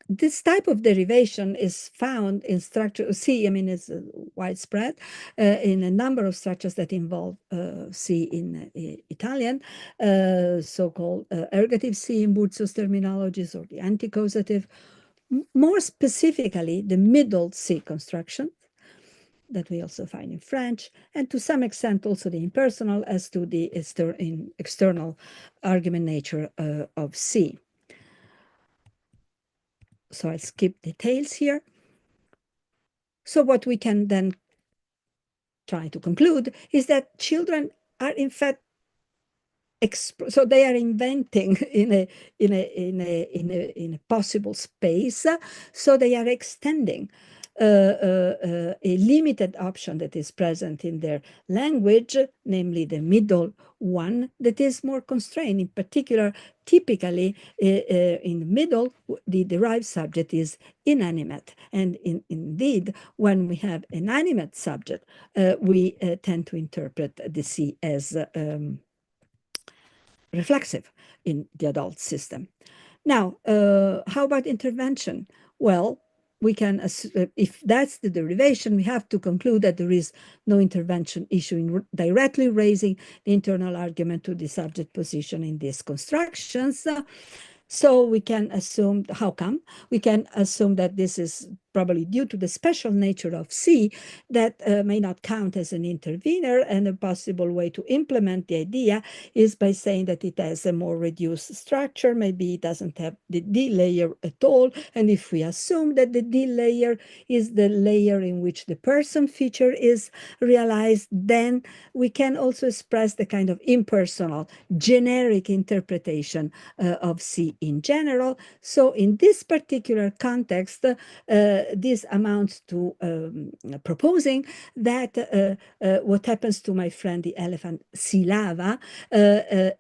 This type of derivation is found in structure C. I mean, it's widespread in a number of structures that involve C in Italian, so-called ergative C in Burzio's terminologies, or the anticausative. More specifically, the middle C construction, that we also find in French, and to some extent also the impersonal as to the external argument nature of C. So I'll skip details here. So what we can then try to conclude is that children are in fact so they are inventing in a possible space. So they are extending a limited option that is present in their language, namely the middle one, that is more constrained. In particular, typically in the middle, the derived subject is inanimate. And indeed, when we have an animate subject, we tend to interpret the C as reflexive in the adult system. Now, how about intervention? Well, we can, if that's the derivation, we have to conclude that there is no intervention issuing directly raising the internal argument to the subject position in these constructions. So we can assume, how come? We can assume that this is probably due to the special nature of C that may not count as an intervener, and a possible way to implement the idea is by saying that it has a more reduced structure. Maybe it doesn't have the D layer at all, and if we assume that the D layer is the layer in which the person feature is realized, then we can also express the kind of impersonal, generic interpretation of C in general. So in this particular context, this amounts to proposing that what happens to my friend the elephant Silava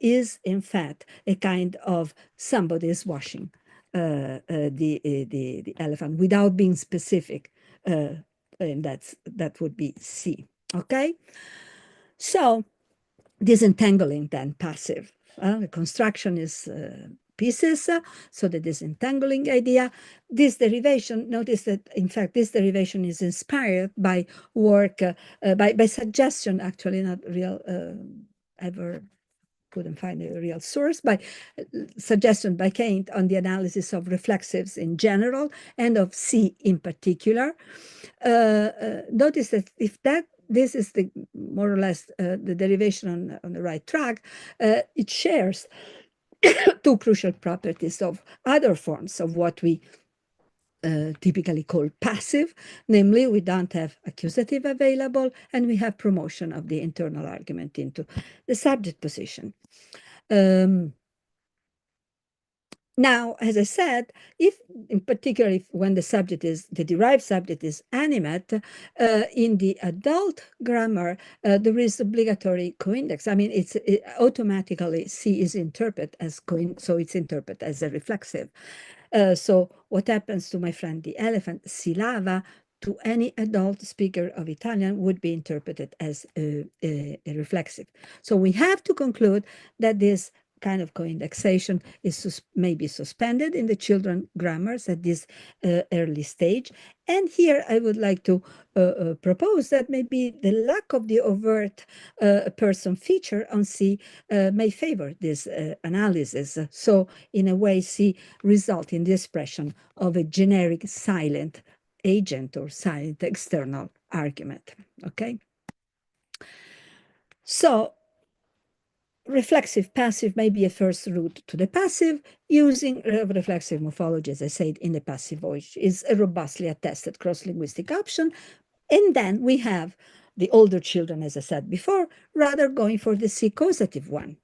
is in fact a kind of somebody is washing the elephant without being specific, and that would be C. Okay, so disentangling then passive. The construction is pieces, so the disentangling idea. This derivation, notice that in fact this derivation is inspired by work, by suggestion, actually not real, ever couldn't find a real source, by suggestion by Keynes on the analysis of reflexives in general and of C in particular. Notice that if this is the more or less the derivation on the right track, it shares two crucial properties of other forms of what we typically call passive, namely we don't have accusative available, and we have promotion of the internal argument into the subject position. Now, as I said, if in particular, if when the derived subject is animate, in the adult grammar, there is obligatory coindex. I mean, automatically C is interpreted as so it's interpreted as a reflexive. So what happens to my friend the elephant, Silava, to any adult speaker of Italian would be interpreted as a reflexive. So we have to conclude that this kind of coindexation is maybe suspended in the children grammars at this early stage. And here I would like to propose that maybe the lack of the overt person feature on C may favor this analysis. So in a way, C result in the expression of a generic silent agent or silent external argument, okay? So reflexive passive may be a first route to the passive. Using reflexive morphology, as I said, in the passive voice is a robustly attested cross-linguistic option. And then we have the older children, as I said before, rather going for the C causative one.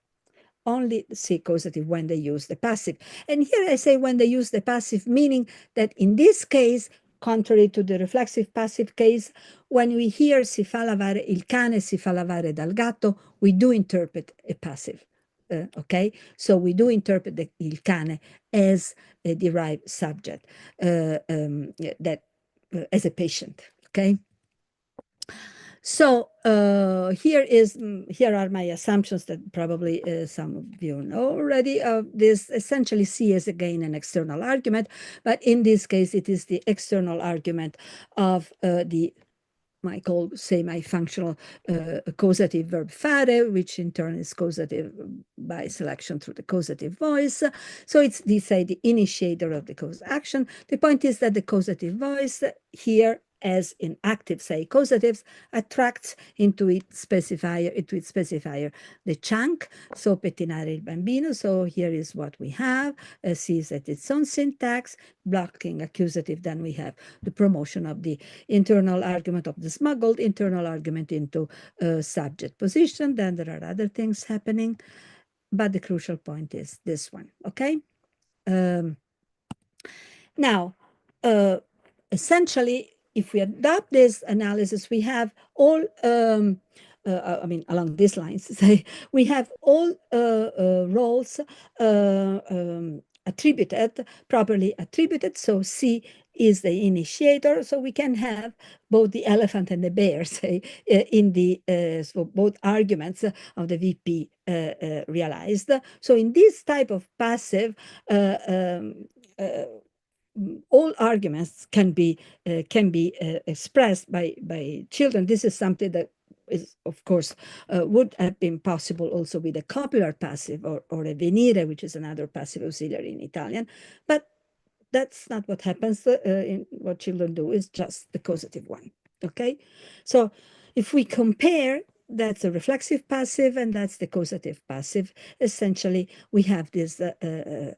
Only the C causative when they use the passive. And here I say when they use the passive, meaning that in this case, contrary to the reflexive passive case, when we hear si fa lavare il cane, si fa lavare dal gatto, we do interpret a passive. Okay, so we do interpret il cane as a derived subject, that as a patient. Okay. So here are my assumptions that probably some of you know already. This essentially C is again an external argument, but in this case it is the external argument of the my functional causative verb fare, which in turn is causative by selection through the causative voice. So it's the initiator of the cause action. The point is that the causative voice here as in active, say, accusatives, attracts into its specifier, the chunk. So pettinare il bambino. So here is what we have. Sees at its own syntax, blocking accusative. Then we have the promotion of the internal argument of the smuggled internal argument into subject position. Then there are other things happening, but the crucial point is this one. Okay. Now, essentially, if we adopt this analysis, we have all, I mean, along these lines, say, we have all roles attributed, properly attributed. So C is the initiator. So we can have both the elephant and the bear, say, in the, so both arguments of the VP realized. So in this type of passive, all arguments can be expressed by children. This is something that is, of course, would have been possible also with a copular passive or a venire, which is another passive auxiliary in Italian. But that's not what happens. In what children do is just the causative one. Okay, so if we compare, that's a reflexive passive and that's the causative passive. Essentially, we have this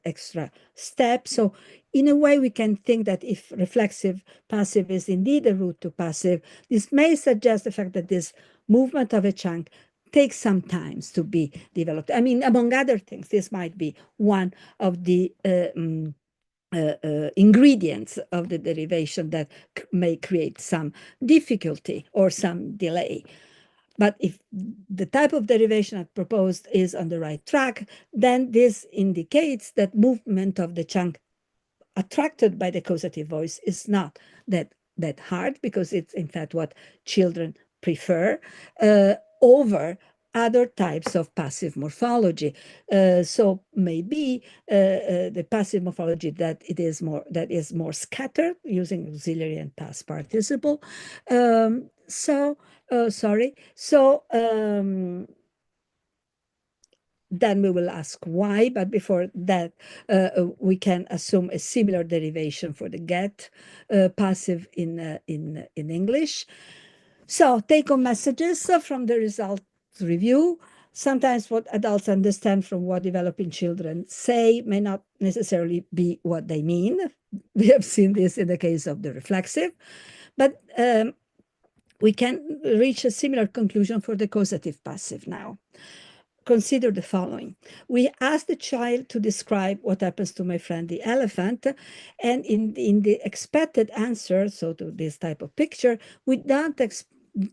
extra step. So in a way, we can think that if reflexive passive is indeed a route to passive, this may suggest the fact that this movement of a chunk takes some time to be developed. I mean, among other things, this might be one of the ingredients of the derivation that may create some difficulty or some delay. But if the type of derivation I proposed is on the right track, then this indicates that movement of the chunk attracted by the causative voice is not that hard, because it's in fact what children prefer over other types of passive morphology. So maybe the passive morphology that is more scattered using auxiliary and past participle. Then we will ask why, but before that, we can assume a similar derivation for the get passive in English. So take-home messages from the results review. Sometimes what adults understand from what developing children say may not necessarily be what they mean. We have seen this in the case of the reflexive, but we can reach a similar conclusion for the causative passive now. Consider the following. We asked the child to describe what happens to my friend the elephant, and in the expected answer, so to this type of picture, we don't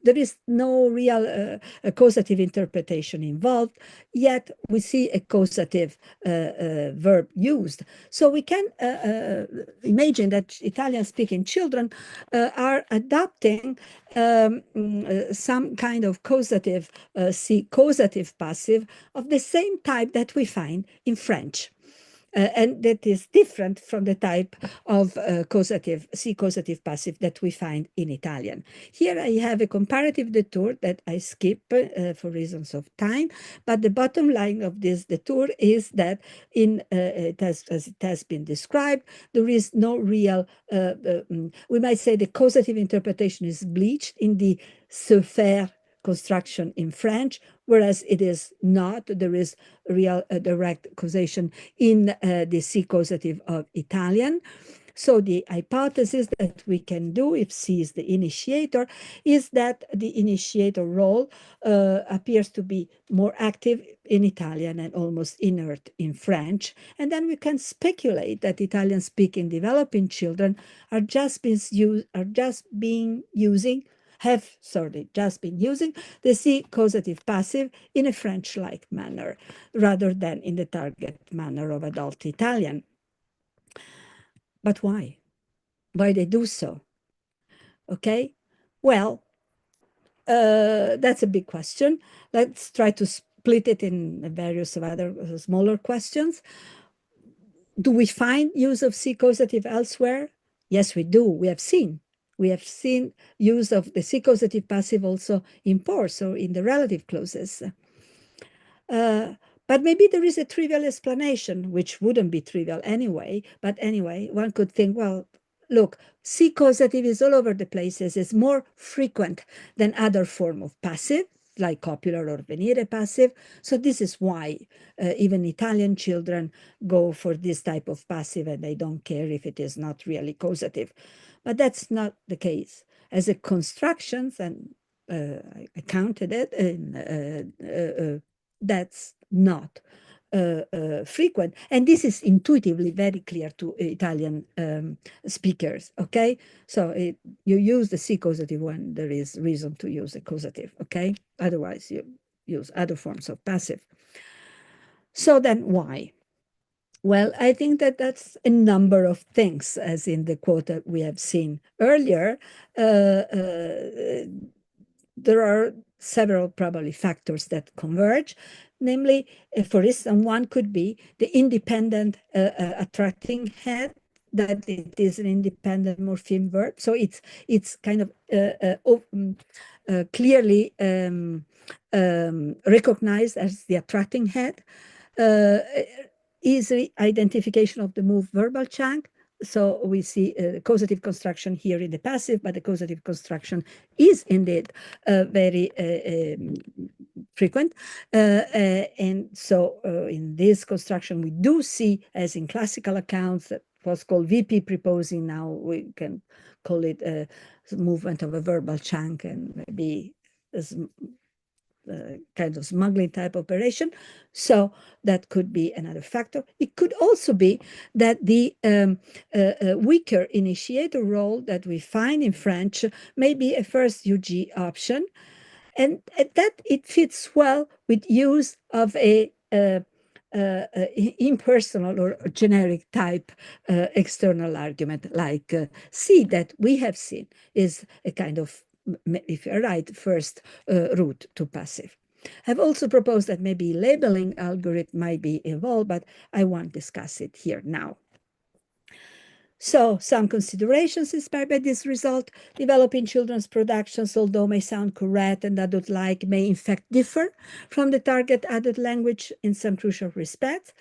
there is no real causative interpretation involved, yet we see a causative verb used. So we can imagine that Italian-speaking children are adopting some kind of causative, causative passive of the same type that we find in French. And that is different from the type of causative passive that we find in Italian. Here I have a comparative detour that I skip for reasons of time, but the bottom line of this detour is that as it has been described, there is no real, we might say the causative interpretation is bleached in the se faire construction in French, whereas it is not. There is real direct causation in the C causative of Italian. So the hypothesis that we can do, if C is the initiator, is that the initiator role appears to be more active in Italian and almost inert in French. And then we can speculate that Italian-speaking developing children are just been using the C causative passive in a French-like manner, rather than in the target manner of adult Italian. But why? Why they do so? Okay, well, that's a big question. Let's try to split it in various of other smaller questions. Do we find use of C causative elsewhere? Yes, we do. We have seen use of the C causative passive also in pors or in the relative clauses. But maybe there is a trivial explanation, which wouldn't be trivial anyway. But anyway, one could think, well, look, C causative is all over the places. It's more frequent than other form of passive, like copular or venire passive. So this is why even Italian children go for this type of passive, and they don't care if it is not really causative. But that's not the case. As a constructions, and I counted it, and that's not frequent. And this is intuitively very clear to Italian speakers, okay? So you use the C causative when there is reason to use a causative, okay? Otherwise, you use other forms of passive. So then why? Well, I think that that's a number of things, as in the quote that we have seen earlier. There are several probably factors that converge. Namely, for instance, one could be the independent attracting head, that it is an independent morpheme verb. So it's kind of clearly recognized as the attracting head. Easy identification of the moved verbal chunk. So we see causative construction here in the passive, but the causative construction is indeed very frequent. And so in this construction, we do see, as in classical accounts, that was called VP preposing. Now we can call it a movement of a verbal chunk, and maybe kind of smuggling type operation. So that could be another factor. It could also be that the weaker initiator role that we find in French may be a first UG option, and that it fits well with use of a impersonal or generic type external argument, like C, that we have seen is a kind of, if you're right, first route to passive. I've also proposed that maybe labeling algorithm might be involved, but I won't discuss it here now. So some considerations inspired by this result: developing children's productions, although may sound correct and adult-like, may in fact differ from the target adult language in some crucial respects.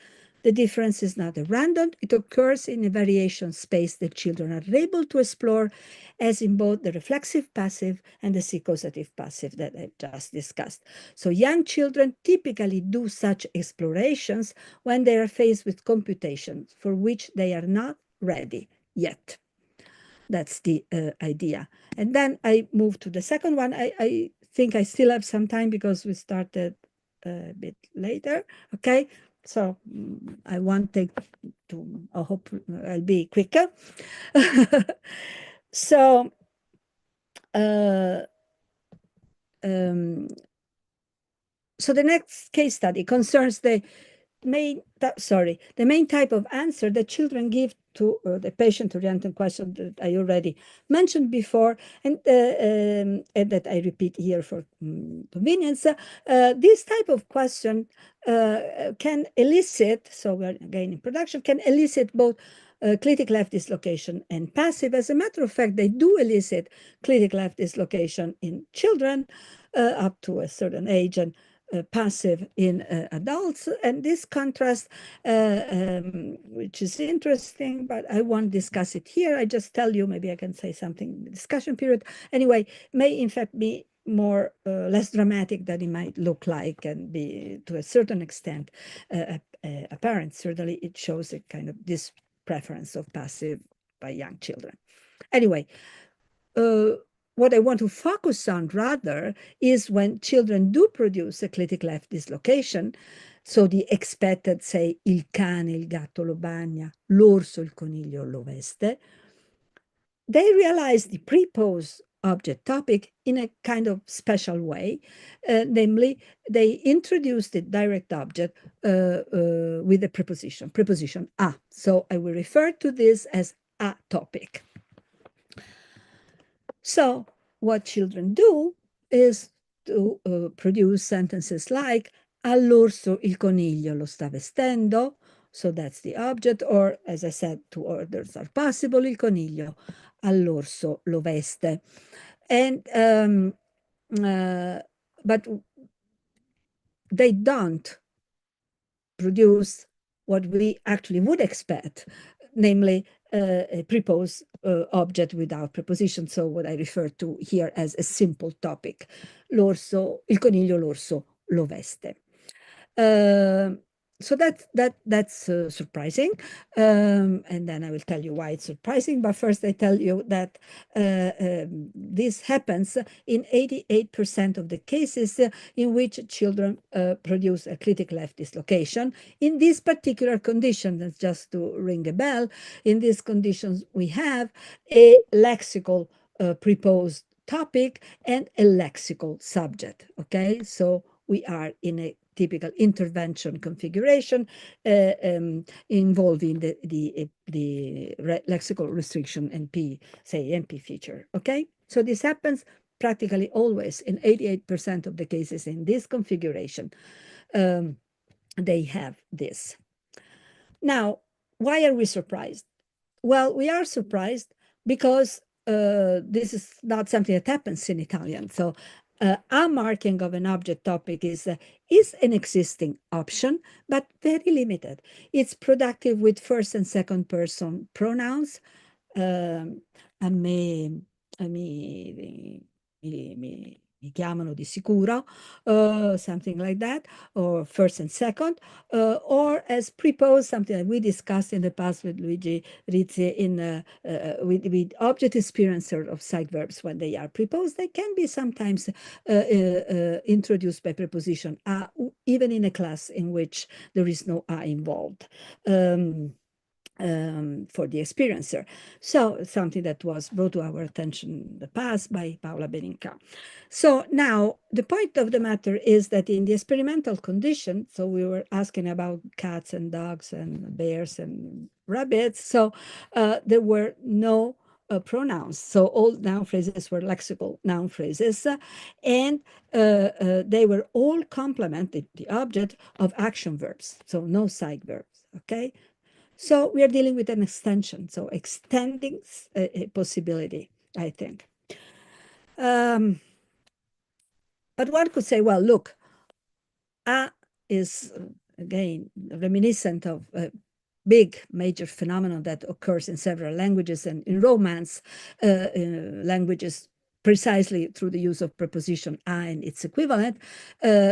The difference is not random. It occurs in a variation space that children are able to explore, as in both the reflexive passive and the C-causative passive that I've just discussed. So young children typically do such explorations when they are faced with computations for which they are not ready yet. That's the idea. And then I move to the second one. I think I still have some time because we started a bit later. Okay, so I won't take to, I hope I'll be quicker. So so the next case study concerns the main type of answer that children give to the patient-oriented question that I already mentioned before, and that I repeat here for convenience. This type of question can elicit, so we're again in production, can elicit both clitic left dislocation and passive. As a matter of fact, they do elicit clitic left dislocation in children up to a certain age, and passive in adults. And this contrast, which is interesting, but I won't discuss it here. I just tell you, maybe I can say something in the discussion period. Anyway, may in fact be more less dramatic than it might look like, and be to a certain extent apparent. Certainly it shows a kind of this preference of passive by young children. Anyway, what I want to focus on rather is when children do produce a clitic left dislocation, so the expected, say, il cane, il gatto lo bagna, l'orso, il coniglio lo veste, they realize the preposed object topic in a kind of special way. Namely, they introduce the direct object with a preposition a. So I will refer to this as a topic. So what children do is to produce sentences like all'orso il coniglio lo sta vestendo. So that's the object. Or, as I said, two orders are possible. Il coniglio all'orso lo veste. And but they don't produce what we actually would expect, namely a preposed object without preposition. So what I refer to here as a simple topic. Il coniglio l'orso lo veste. So that's surprising, and then I will tell you why it's surprising. But first, I tell you that this happens in 88% of the cases in which children produce a critical F dislocation. In this particular condition, that's just to ring a bell. In these conditions, we have a lexical preposed topic and a lexical subject. Okay, so we are in a typical intervention configuration involving the lexical restriction NP, say NP feature. Okay, so this happens practically always in 88% of the cases in this configuration. They have this. Now, why are we surprised? Well, we are surprised because this is not something that happens in Italian. So a marking of an object topic is an existing option, but very limited. It's productive with first and second person pronouns. A me, mi chiamano di sicuro, something like that, or first and second, or as preposed, something that we discussed in the past with Luigi Rizzi with object experiencer of sight verbs when they are preposed. They can be sometimes introduced by preposition a, even in a class in which there is no a involved. For the experiencer. So something that was brought to our attention in the past by Paola Beninca. So now the point of the matter is that in the experimental condition, so we were asking about cats and dogs and bears and rabbits, so there were no pronouns. So all noun phrases were lexical noun phrases, and they were all complemented the object of action verbs, so no side verbs, okay? So we are dealing with an extension, so extending a possibility, I think. But one could say, well, look, a is, again, reminiscent of a big major phenomenon that occurs in several languages and in Romance languages, precisely through the use of preposition a and its equivalent,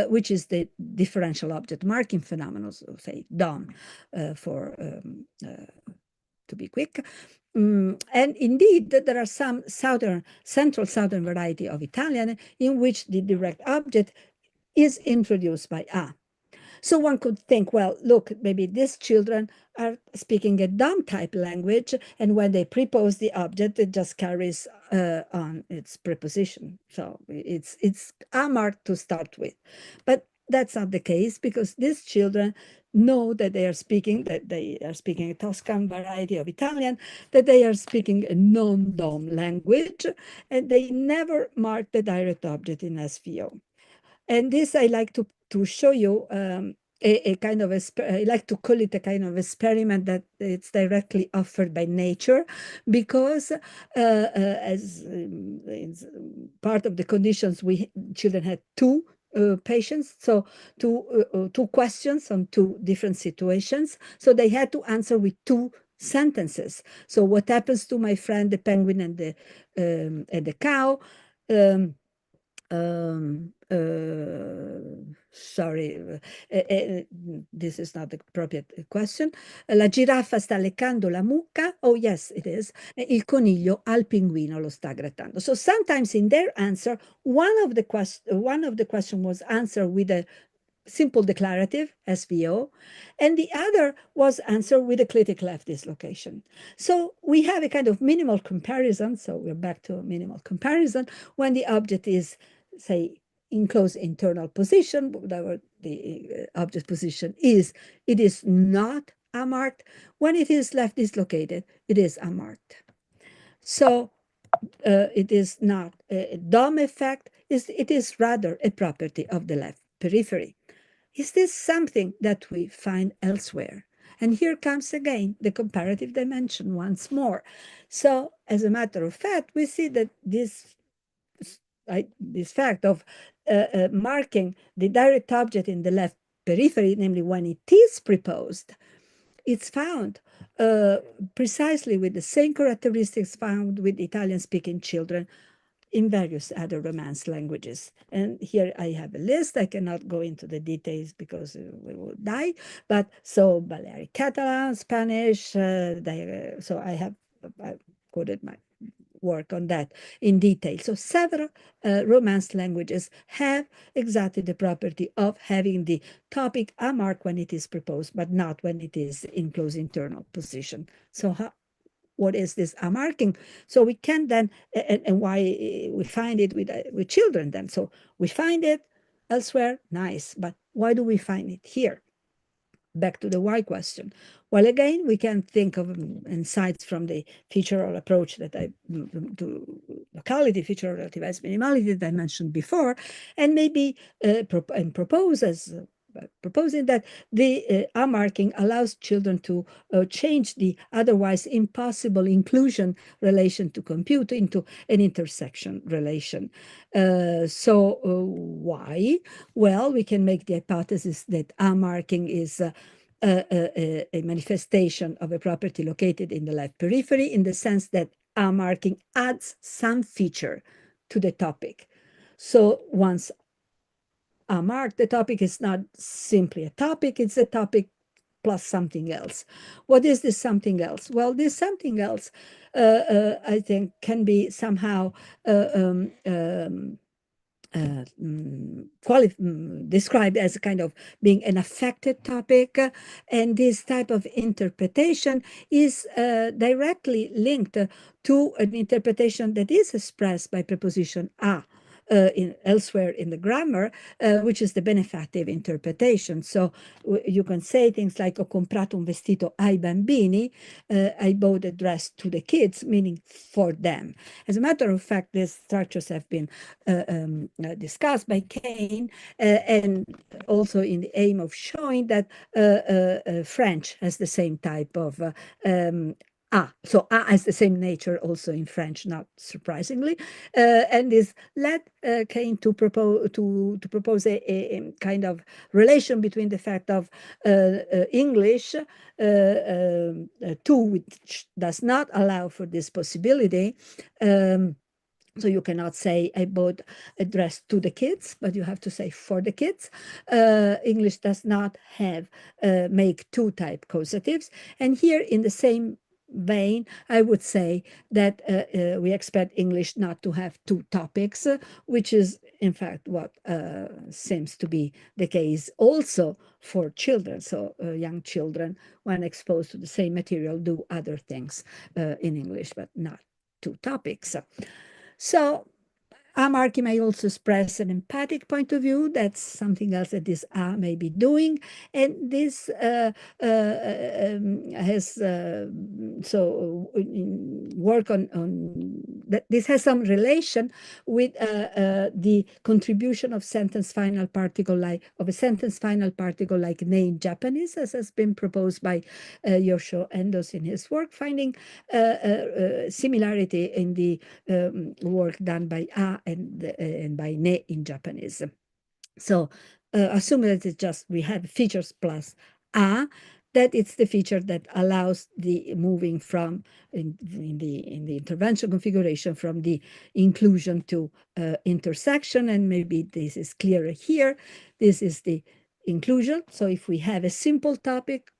which is the differential object marking phenomenon, so say dom to be quick. And indeed, there are some central southern variety of Italian in which the direct object is introduced by a. So one could think, well, look, maybe these children are speaking a DOM type language, and when they prepose the object, it just carries on its preposition. So it's a mark to start with. But that's not the case, because these children know that they are speaking a Toscan variety of Italian, that they are speaking a non-DOM language, and they never mark the direct object in SVO. And this I like to show you a kind of, I like to call it a kind of experiment that it's directly offered by nature, because as part of the conditions, children had two patients, so two questions on two different situations. So they had to answer with two sentences. So what happens to my friend, the penguin and the cow? Sorry, this is not the appropriate question. La giraffa sta leccando la mucca. Oh, yes, it is. Il coniglio al pinguino lo sta grattando. So sometimes in their answer, one of the question was answered with a simple declarative, SVO, and the other was answered with a critical F dislocation. So we have a kind of minimal comparison, so we're back to a minimal comparison, when the object is, say, in close internal position, whatever the object position is, it is not unmarked. When it is left dislocated, it is unmarked. So it is not a DOM effect, it is rather a property of the left periphery. Is this something that we find elsewhere? And here comes again the comparative dimension once more. So as a matter of fact, we see that this fact of marking the direct object in the left periphery, namely when it is preposed, it's found precisely with the same characteristics found with Italian-speaking children in various other Romance languages. And here I have a list. I cannot go into the details because we will die. But so Balearic Catalan, Spanish, so I quoted my work on that in detail. So several Romance languages have exactly the property of having the topic a mark when it is proposed, but not when it is in close internal position. So what is this a marking? So we can then, and why we find it with children then. So we find it elsewhere, nice, but why do we find it here? Back to the why question. Well, again, we can think of insights from the featural approach that to locality, feature relativized minimality that I mentioned before, and maybe proposing that the A marking allows children to change the otherwise impossible inclusion relation to compute into an intersection relation. So why? Well, we can make the hypothesis that A marking is a manifestation of a property located in the left periphery in the sense that A marking adds some feature to the topic. So once A marked, the topic is not simply a topic, it's a topic plus something else. What is this something else? Well, this something else, I think, can be somehow described as a kind of being an affected topic, and this type of interpretation is directly linked to an interpretation that is expressed by preposition a. Elsewhere in the grammar, which is the benefactive interpretation. So you can say things like ho comprato un vestito ai bambini, I bought a dress to the kids, meaning for them. As a matter of fact, these structures have been discussed by Kane, and also in the aim of showing that French has the same type of so A has the same nature also in French, not surprisingly, and this led Kane to propose a kind of relation between the fact of English two, which does not allow for this possibility. So you cannot say I bought a dress to the kids, but you have to say for the kids. English does not have make two type causatives, and here in the same vein, I would say that we expect English not to have two topics, which is in fact what seems to be the case also for children. So young children, when exposed to the same material, do other things in English, but not two topics. So A marking may also express an empathic point of view. That's something else that this A may be doing. And this has, work on that. This has some relation with the contribution of sentence final particle of a sentence final particle like ne in Japanese, as has been proposed by Yoshio Endos in his work, finding similarity in the work done by A and by ne in Japanese. So assuming that it's just we have features plus A, that it's the feature that allows the moving from in the intervention configuration from the inclusion to intersection, and maybe this is clearer here. This is the inclusion. So if we have a simple topic,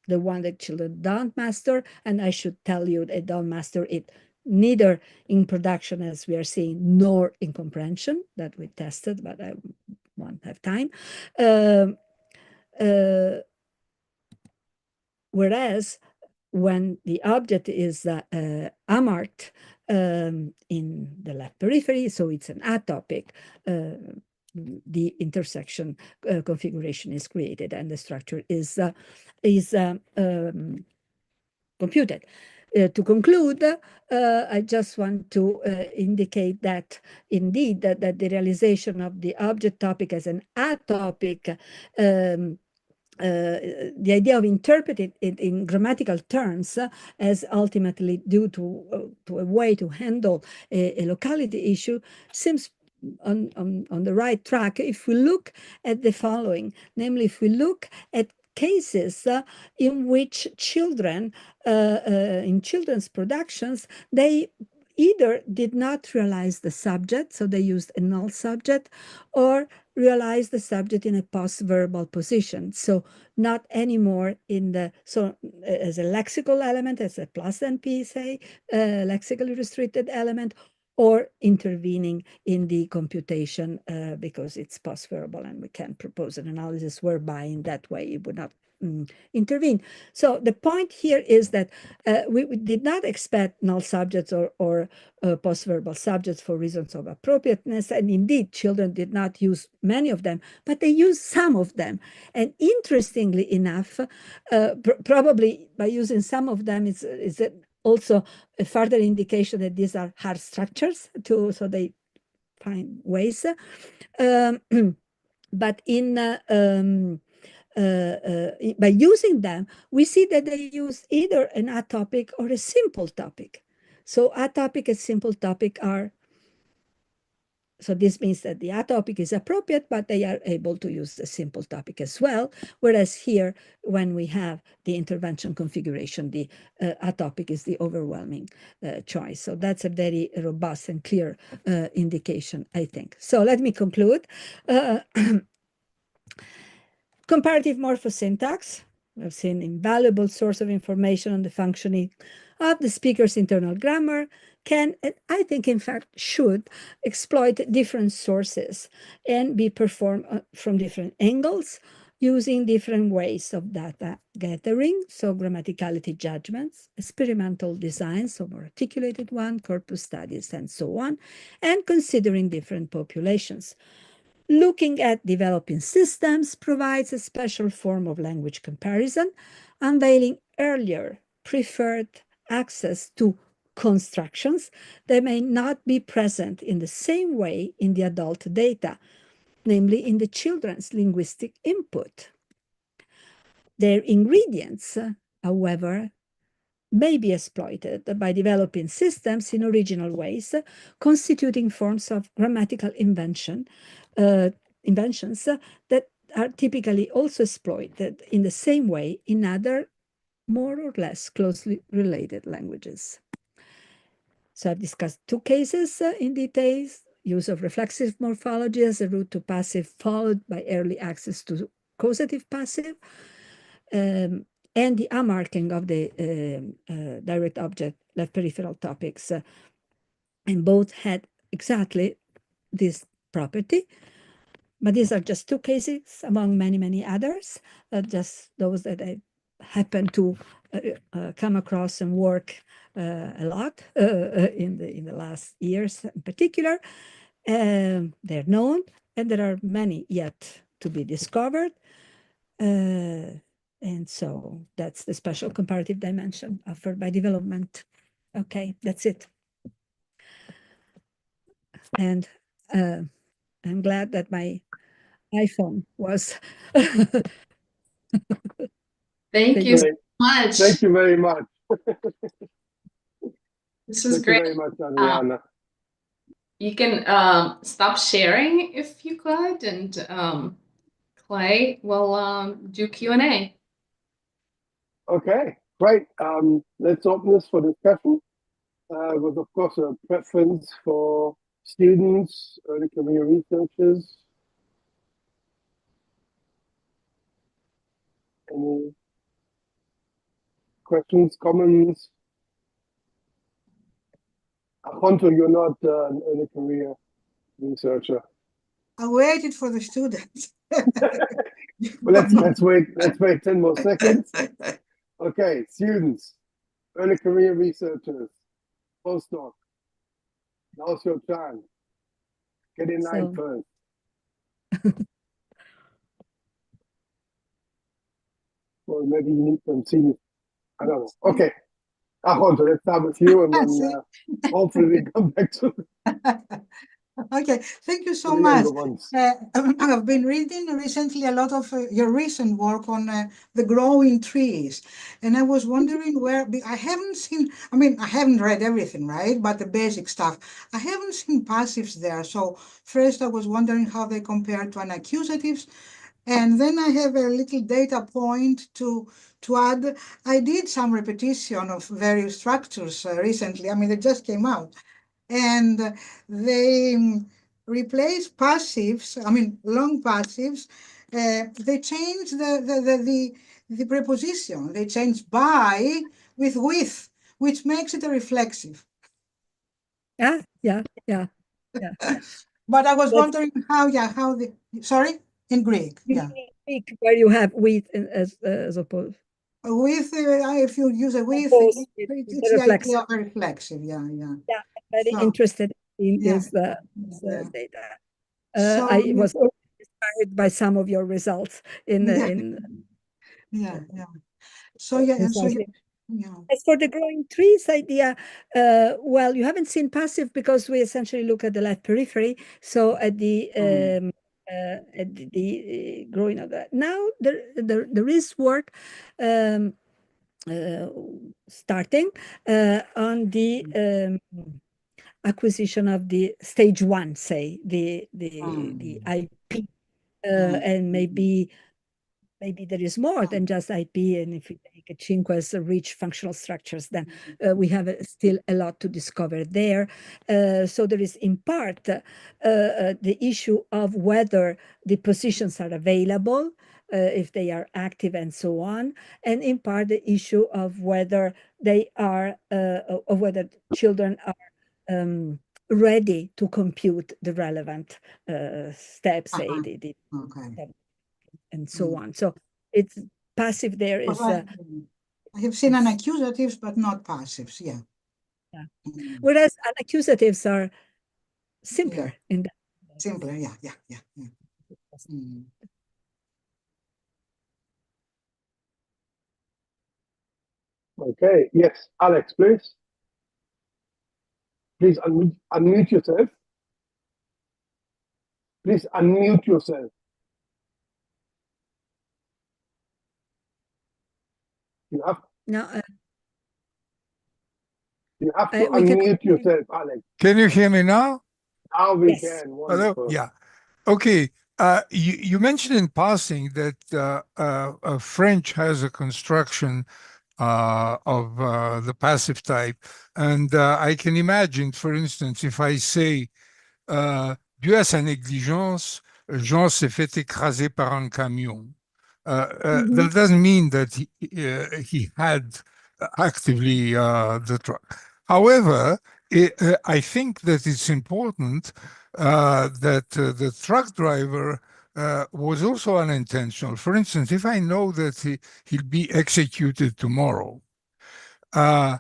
the one that children don't master, and I should tell you they don't master it neither in production, as we are seeing, nor in comprehension, that we tested, but I won't have time. Whereas when the object is unmarked in the left periphery, so it's an atopic, the intersection configuration is created and the structure is computed. To conclude, I just want to indicate that indeed that the realization of the object topic as an atopic, the idea of interpreting it in grammatical terms as ultimately due to a way to handle a locality issue seems on the right track if we look at the following, namely if we look at cases in which children, in children's productions, they either did not realize the subject, so they used a null subject, or realize the subject in a post-verbal position. So not anymore in the, so as a lexical element, as a plus NP, say, lexically restricted element, or intervening in the computation because it's post-verbal and we can propose an analysis whereby in that way it would not intervene. So the point here is that we did not expect null subjects or post-verbal subjects for reasons of appropriateness. And indeed, children did not use many of them, but they used some of them. And interestingly enough, probably by using some of them is also a further indication that these are hard structures too, so they find ways. But by using them, we see that they use either an atopic or a simple topic. So atopic and simple topic are, so this means that the atopic is appropriate, but they are able to use the simple topic as well. Whereas here, when we have the intervention configuration, the atopic is the overwhelming choice. So that's a very robust and clear indication, I think. So let me conclude. Comparative morphosyntax, we've seen invaluable source of information on the functioning of the speaker's internal grammar, can, and I think in fact should, exploit different sources and be performed from different angles using different ways of data gathering, so grammaticality judgments, experimental design, so more articulated one, corpus studies, and so on, and considering different populations. Looking at developing systems provides a special form of language comparison, unveiling earlier preferred access to constructions that may not be present in the same way in the adult data, namely in the children's linguistic input. Their ingredients, however, may be exploited by developing systems in original ways, constituting forms of grammatical inventions that are typically also exploited in the same way in other more or less closely related languages. So I've discussed two cases in detail: use of reflexive morphology as a route to passive followed by early access to causative passive, and the unmarking of the direct object left peripheral topics. And both had exactly this property. But these are just two cases among many, many others, just those that I happen to come across and work a lot in the last years in particular. They're known, and there are many yet to be discovered. And so that's the special comparative dimension offered by development. Okay, that's it. And I'm glad that my iPhone was. Thank you so much. Thank you very much. This is Thank great. you very much, Adriana. You can stop sharing if you could, and Clay will do Q&A. Okay, great. Let's open this for discussion with, of course, a preference for students, early career researchers. Any questions, comments? Alfonso, you're not an early career researcher. I waited for the students. Well, let's wait 10 more seconds. Okay, students, early career researchers, postdoc. Now's your chance. Get in line first. Or maybe you need some senior. I don't know. Okay. Alfonso, let's start with you, and then hopefully we come back to Okay, thank you so the much. younger ones. I've been reading recently a lot of your recent work on the growing trees, and I was wondering where I haven't seen. I mean, I haven't read everything, right? But the basic stuff, I haven't seen passives there. So first, I was wondering how they compare to unaccusatives, And then I have a little data point to add. I did some repetition of various structures recently. I mean, they just came out. And they replace passives, I mean, long passives. They change the preposition. They change by with, which makes it a reflexive. Yeah. But I was That's wondering how the, sorry, in Greek, yeah. Greek, where you have with as opposed. With, if you use a with, Opposed with it's the the idea reflexive. of a reflexive, yeah. Yeah, I'm very So, interested in yeah, this yeah. data. So, I was inspired by some of your results in yeah, in yeah. So, yeah, and so, precisely. yeah. As for the growing trees idea, well, you haven't seen passive because we essentially look at the left periphery. So at the growing of that. Now there is work um, starting on the acquisition of the stage one, say the IP, and maybe there is more than just IP. And if we take a Cinque's rich functional structures, then we have still a lot to discover there. So there is in part the issue of whether the positions are available, if they are active and so on, and in part the issue of whether they are, of whether children are ready to compute the relevant steps, say the Okay. and so on. So it's passive there is I have seen unaccusatives, but not passives, yeah. whereas unaccusatives are simpler in that. Simpler, yeah. Okay, yes, Alex, please. Please unmute yourself. Please unmute yourself. You have No, you have to we can. unmute yourself, Alex. Can you hear me now? Now we Yes. can. Hello? Wonderful. Yeah. Okay. You mentioned in passing that French has a construction of the passive type. And I can imagine, for instance, if I say, dû à sa négligence, Jean s'est fait écraser par un camion. That doesn't mean that he had actively the truck. However, I think that it's important that the truck driver was also unintentional. For instance, if I know that he'll be executed tomorrow, I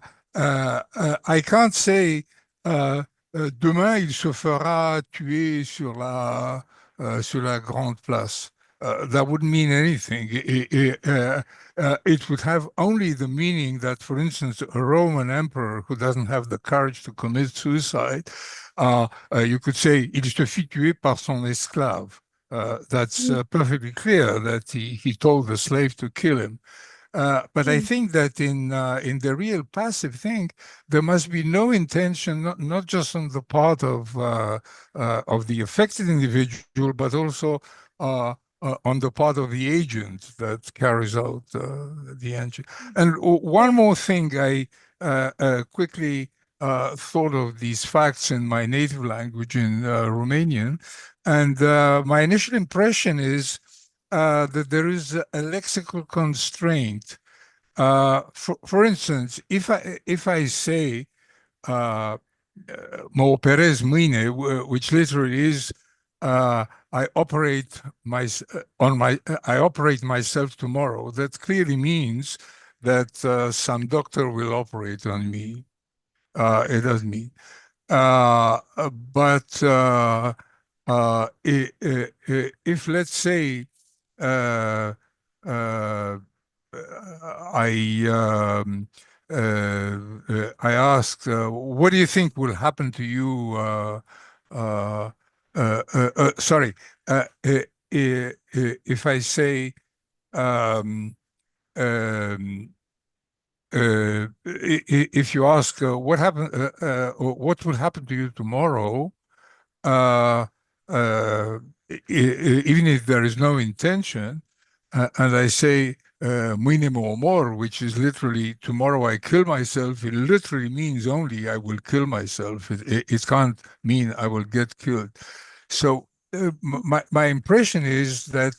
can't say demain il se fera tuer sur la grande place. That wouldn't mean anything. It would have only the meaning that, for instance, a Roman emperor who doesn't have the courage to commit suicide, you could say il se fit tuer par son esclave. That's perfectly clear that he told the slave to kill him. But I think that in the real passive thing, there must be no intention, not just on the part of the affected individual, but also on the part of the agent that carries out the engine. And one more thing, I quickly thought of these facts in my native language, in Romanian, and my initial impression is that there is a lexical constraint. For instance, if I say mă operez mâine, which literally is I operate I operate myself tomorrow, that clearly means that some doctor will operate on me. It doesn't mean. But if let's say I asked, what do you think will happen to you? Sorry, if I say, if you ask what will happen to you tomorrow, even if there is no intention, and I say minimo or more, which is literally tomorrow I kill myself, it literally means only I will kill myself. It can't mean I will get killed. So my impression is that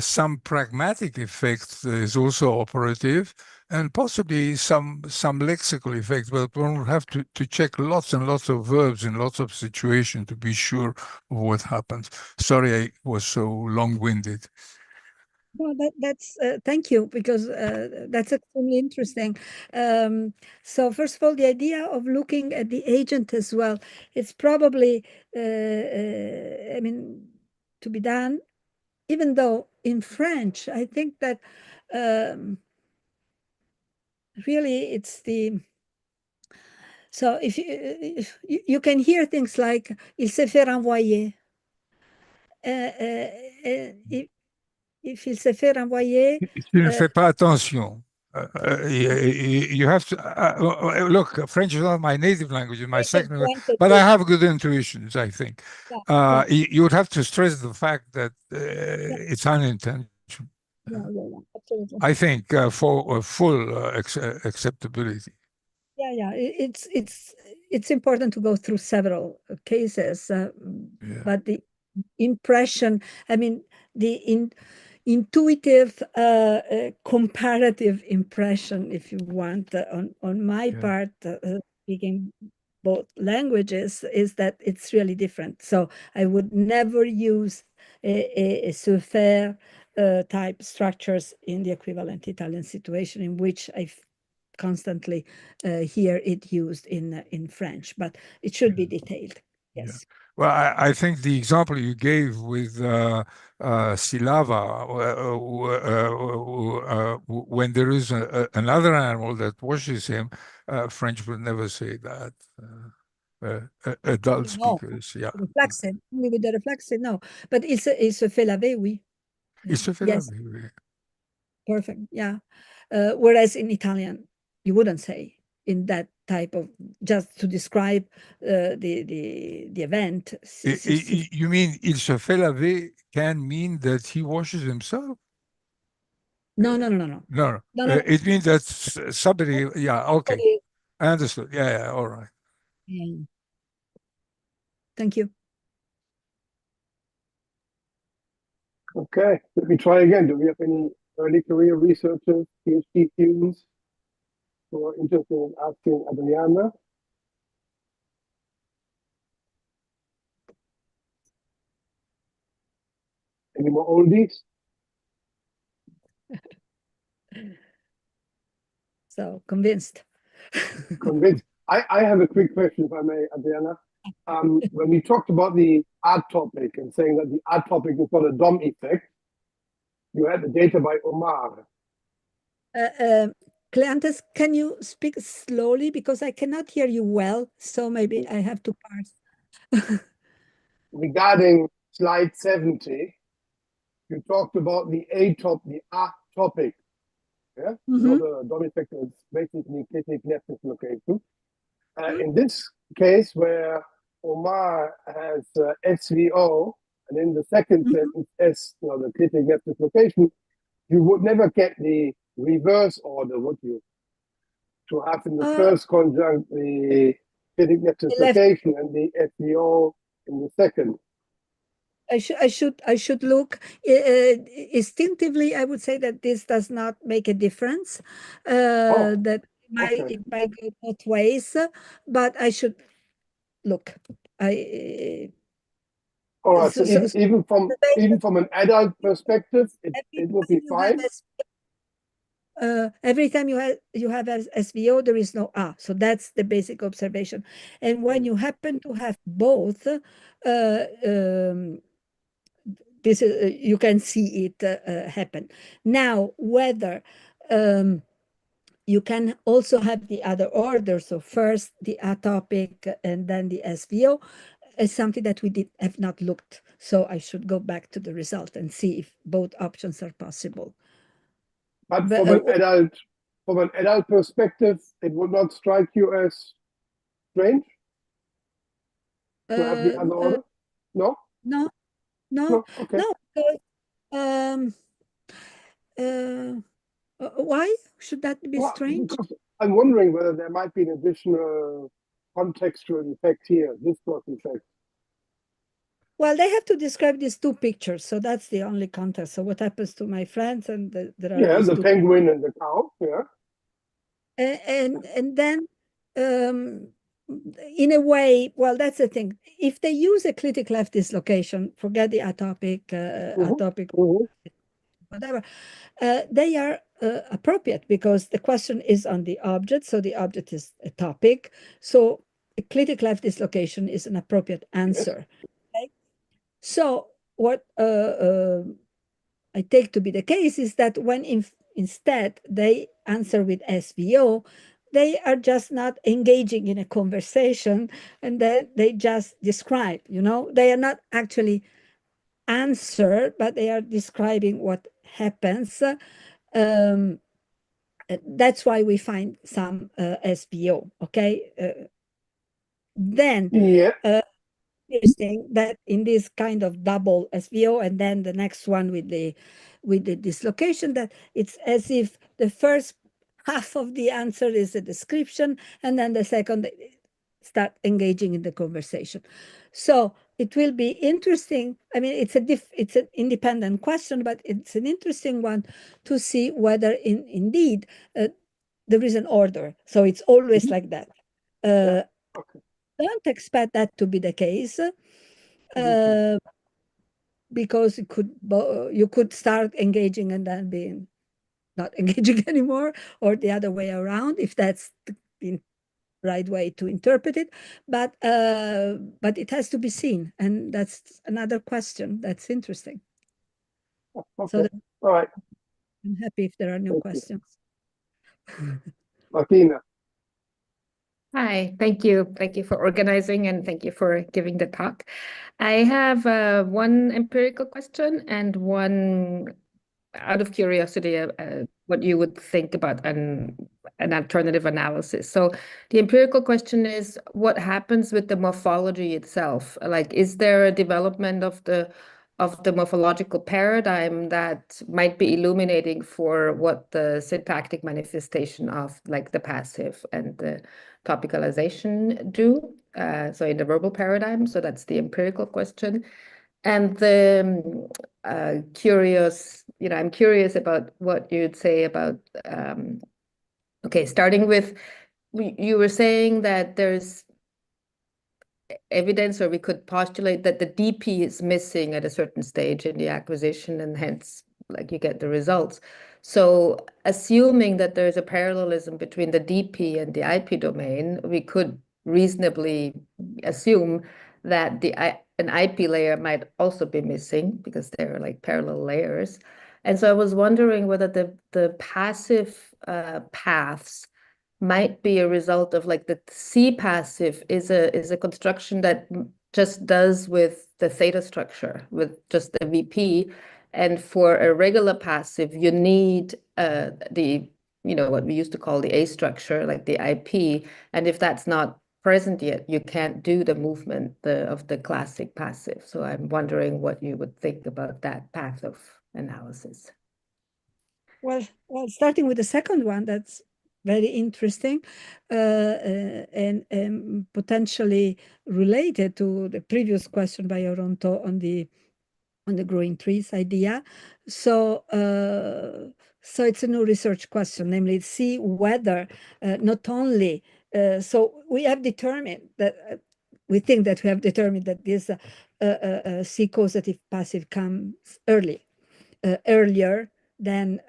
some pragmatic effect is also operative, and possibly some lexical effect, but one will have to check lots and lots of verbs in lots of situations to be sure of what happens. Sorry I was so long-winded. Well, that's thank you, because that's extremely interesting. So first of all, the idea of looking at the agent as well, it's probably, I mean, to be done, even though in French, I think that really it's the, so if you can hear things like il s'est fait renvoyer. If il s'est fait renvoyer. Tu ne fais pas attention. You have to look. French is not my native language; it's my second language, but I have good intuitions. I think you would have to stress the fact that it's unintentional. Absolutely. I think for full acceptability. Yeah. It's important to go through several cases, but the impression, I mean, the intuitive comparative impression, if you want, on my part, speaking both languages, is that it's really different. So I would never use a se faire type structures in the equivalent Italian situation, in which I constantly hear it used in French, but it should be detailed. Yes. Yeah. Well, I think the example you gave with Silava, when there is another animal that washes him, French would never say that. Adult speakers, yeah. Reflexive, only with the reflexive, no. But il se fait laver, oui. Il se fait Yes. laver, oui. Perfect, yeah. Whereas in Italian, you wouldn't say in that type of, just to describe the event. You mean il se fait laver can mean that he washes himself? No. No. It means that somebody, yeah, okay. I understood. Yeah, all right. Yeah. Thank you. Okay, let me try again. Do we have any early career researchers, PhD students who are interested in asking Adriana? Any more oldies? So convinced. Convinced. I have a quick question, if I may, Adriana. When we talked about the art topic and saying that the art topic is not a DOM effect, you had the data by Omar. Kleanthes, can you speak slowly, because I cannot hear you well, so maybe I have to parse. Regarding slide 70, you talked about the art topic. Yeah, not a DOM effect, it's basically Kleanthes location. In this case, where Omar has SVO, and in the second sentence, the Kleanthes location, you would never get the reverse order, would you? To have in the first conjunct the Kleanthes location and the SVO in the second. I should look instinctively. I would say that this does not make a difference. That it might go both ways, but I should look. All right. So even from an adult perspective, it will be fine. Every time you have SVO, there is no A. So that's the basic observation. And when you happen to have both, this is you can see it happen. Now, whether you can also have the other order, so first the atopic and then the SVO, is something that we have not looked. So I should go back to the result and see if both options are possible. But from an adult perspective, it would not strike you as strange to have the other order? No? No, No, Okay. no. Um, why should that be Well, strange? because I'm wondering whether there might be an additional contextual effect here, this plot effect. Well, they have to describe these two pictures, so that's the only context. So what happens to my friends, and there are Yeah, these the two, penguin and the cow. Yeah. and then in a way, well, that's the thing. If they use a critic left dislocation, forget the atopic, Mhm. whatever, they are appropriate because the question is on the object, so the object is a topic. So a critic left dislocation is an appropriate answer. Okay? So what I take to be the case is that when instead they answer with SVO, they are just not engaging in a conversation, and then they just describe, they are not actually answer, but they are describing what happens. That's why we find some SVO, okay? Then Yeah. interesting that in this kind of double SVO, and then the next one with the dislocation, that it's as if the first half of the answer is a description, and then the second they start engaging in the conversation. So it will be interesting. I mean, it's an independent question, but it's an interesting one to see whether indeed there is an order. So it's always like that. Yeah. Okay. Don't expect that to be the case. Mhm. Because you could start engaging and then being not engaging anymore, or the other way around, if that's the right way to interpret it. But it has to be seen, and that's another question that's interesting. So Okay. All right. I'm happy if there are no Thank you. questions. Martina. Hi, thank you. Thank you for organizing and thank you for giving the talk. I have one empirical question and one out of curiosity, what you would think about an alternative analysis. So the empirical question is, what happens with the morphology itself? Like, is there a development of the morphological paradigm that might be illuminating for what the syntactic manifestation of like the passive and the topicalization do? So in the verbal paradigm, so that's the empirical question. And the I'm curious about what you'd say about, okay, starting with, you were saying that there's evidence, or we could postulate that the DP is missing at a certain stage in the acquisition, and hence, like, you get the results. So assuming that there's a parallelism between the DP and the IP domain, we could reasonably assume that an IP layer might also be missing because they're like parallel layers. And so I was wondering whether the passive paths might be a result of like the C passive is a construction that just does with the theta structure, with just the VP. And for a regular passive, you need what we used to call the A structure, like the IP. And if that's not present yet, you can't do the movement of the classic passive. So I'm wondering what you would think about that path of analysis. Well, starting with the second one, that's very interesting, and potentially related to the previous question by Oronto on the growing trees idea. So it's a new research question, namely see whether not only, so we have determined that, we think that we have determined that this C causative passive comes earlier than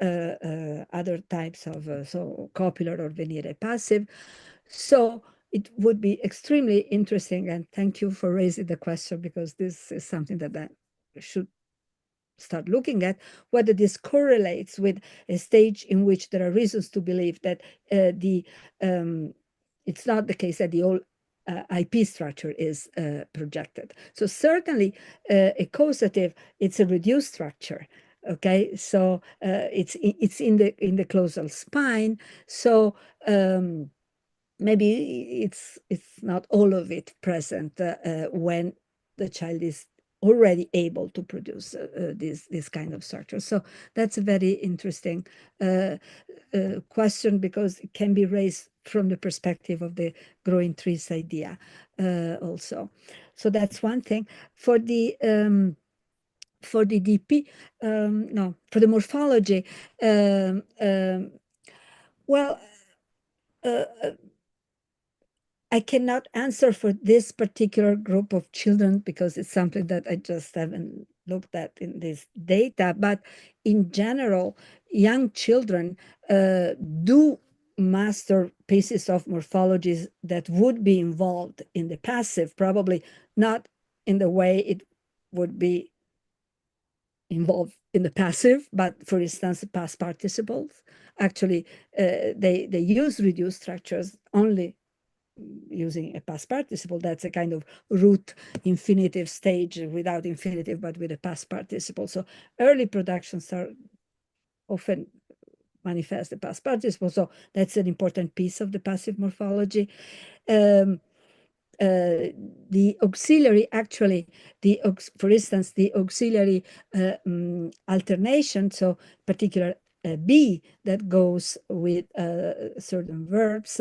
other types of so copular or Venere passive. So it would be extremely interesting, and thank you for raising the question, because this is something that I should start looking at, whether this correlates with a stage in which there are reasons to believe that it's not the case that the whole IP structure is projected. So certainly a causative, it's a reduced structure. Okay, so it's in the closal spine. So maybe it's not all of it present when the child is already able to produce this kind of structure. So that's a very interesting question, because it can be raised from the perspective of the growing trees idea also. So that's one thing. For the DP, no, for the morphology, well, I cannot answer for this particular group of children because it's something that I just haven't looked at in this data. But in general, young children do master pieces of morphologies that would be involved in the passive, probably not in the way it would be involved in the passive, but for instance, the past participles. Actually, they use reduced structures only using a past participle. That's a kind of root infinitive stage without infinitive, but with a past participle. So early productions are often manifest the past participle. So that's an important piece of the passive morphology. The auxiliary, actually, for instance, the auxiliary alternation, so particular be that goes with certain verbs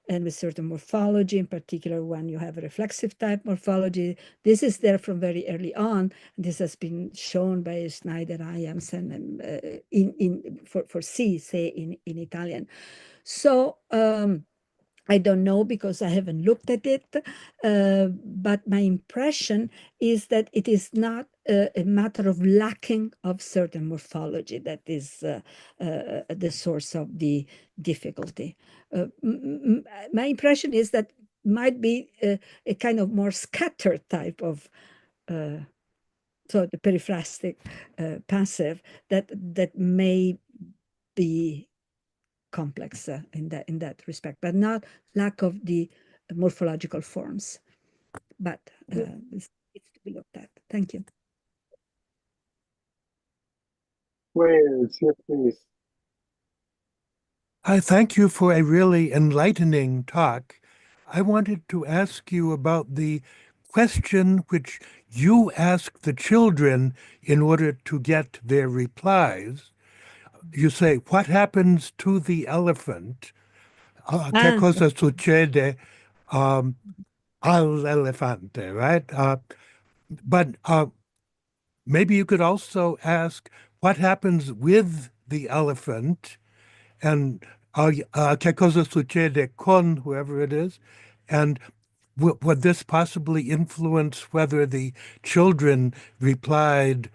and with certain morphology, in particular when you have a reflexive type morphology. This is there from very early on. This has been shown by Schneider, Iams, and for C, say in Italian. So I don't know because I haven't looked at it, but my impression is that it is not a matter of lacking of certain morphology that is the source of the difficulty. My impression is that might be a kind of more scattered type of so the periphrastic passive that may be complex in that respect, but not lack of the morphological forms. But it's to be looked at. Thank you. Wales, yes, please. I thank you for a really enlightening talk. I wanted to ask you about the question which you ask the children in order to get their replies. You say, what happens to the elephant? ¿Qué cosa sucede al elefante, right? But maybe you could also ask, what happens with the elephant? And ¿qué cosa sucede con whoever it is? And would this possibly influence whether the children replied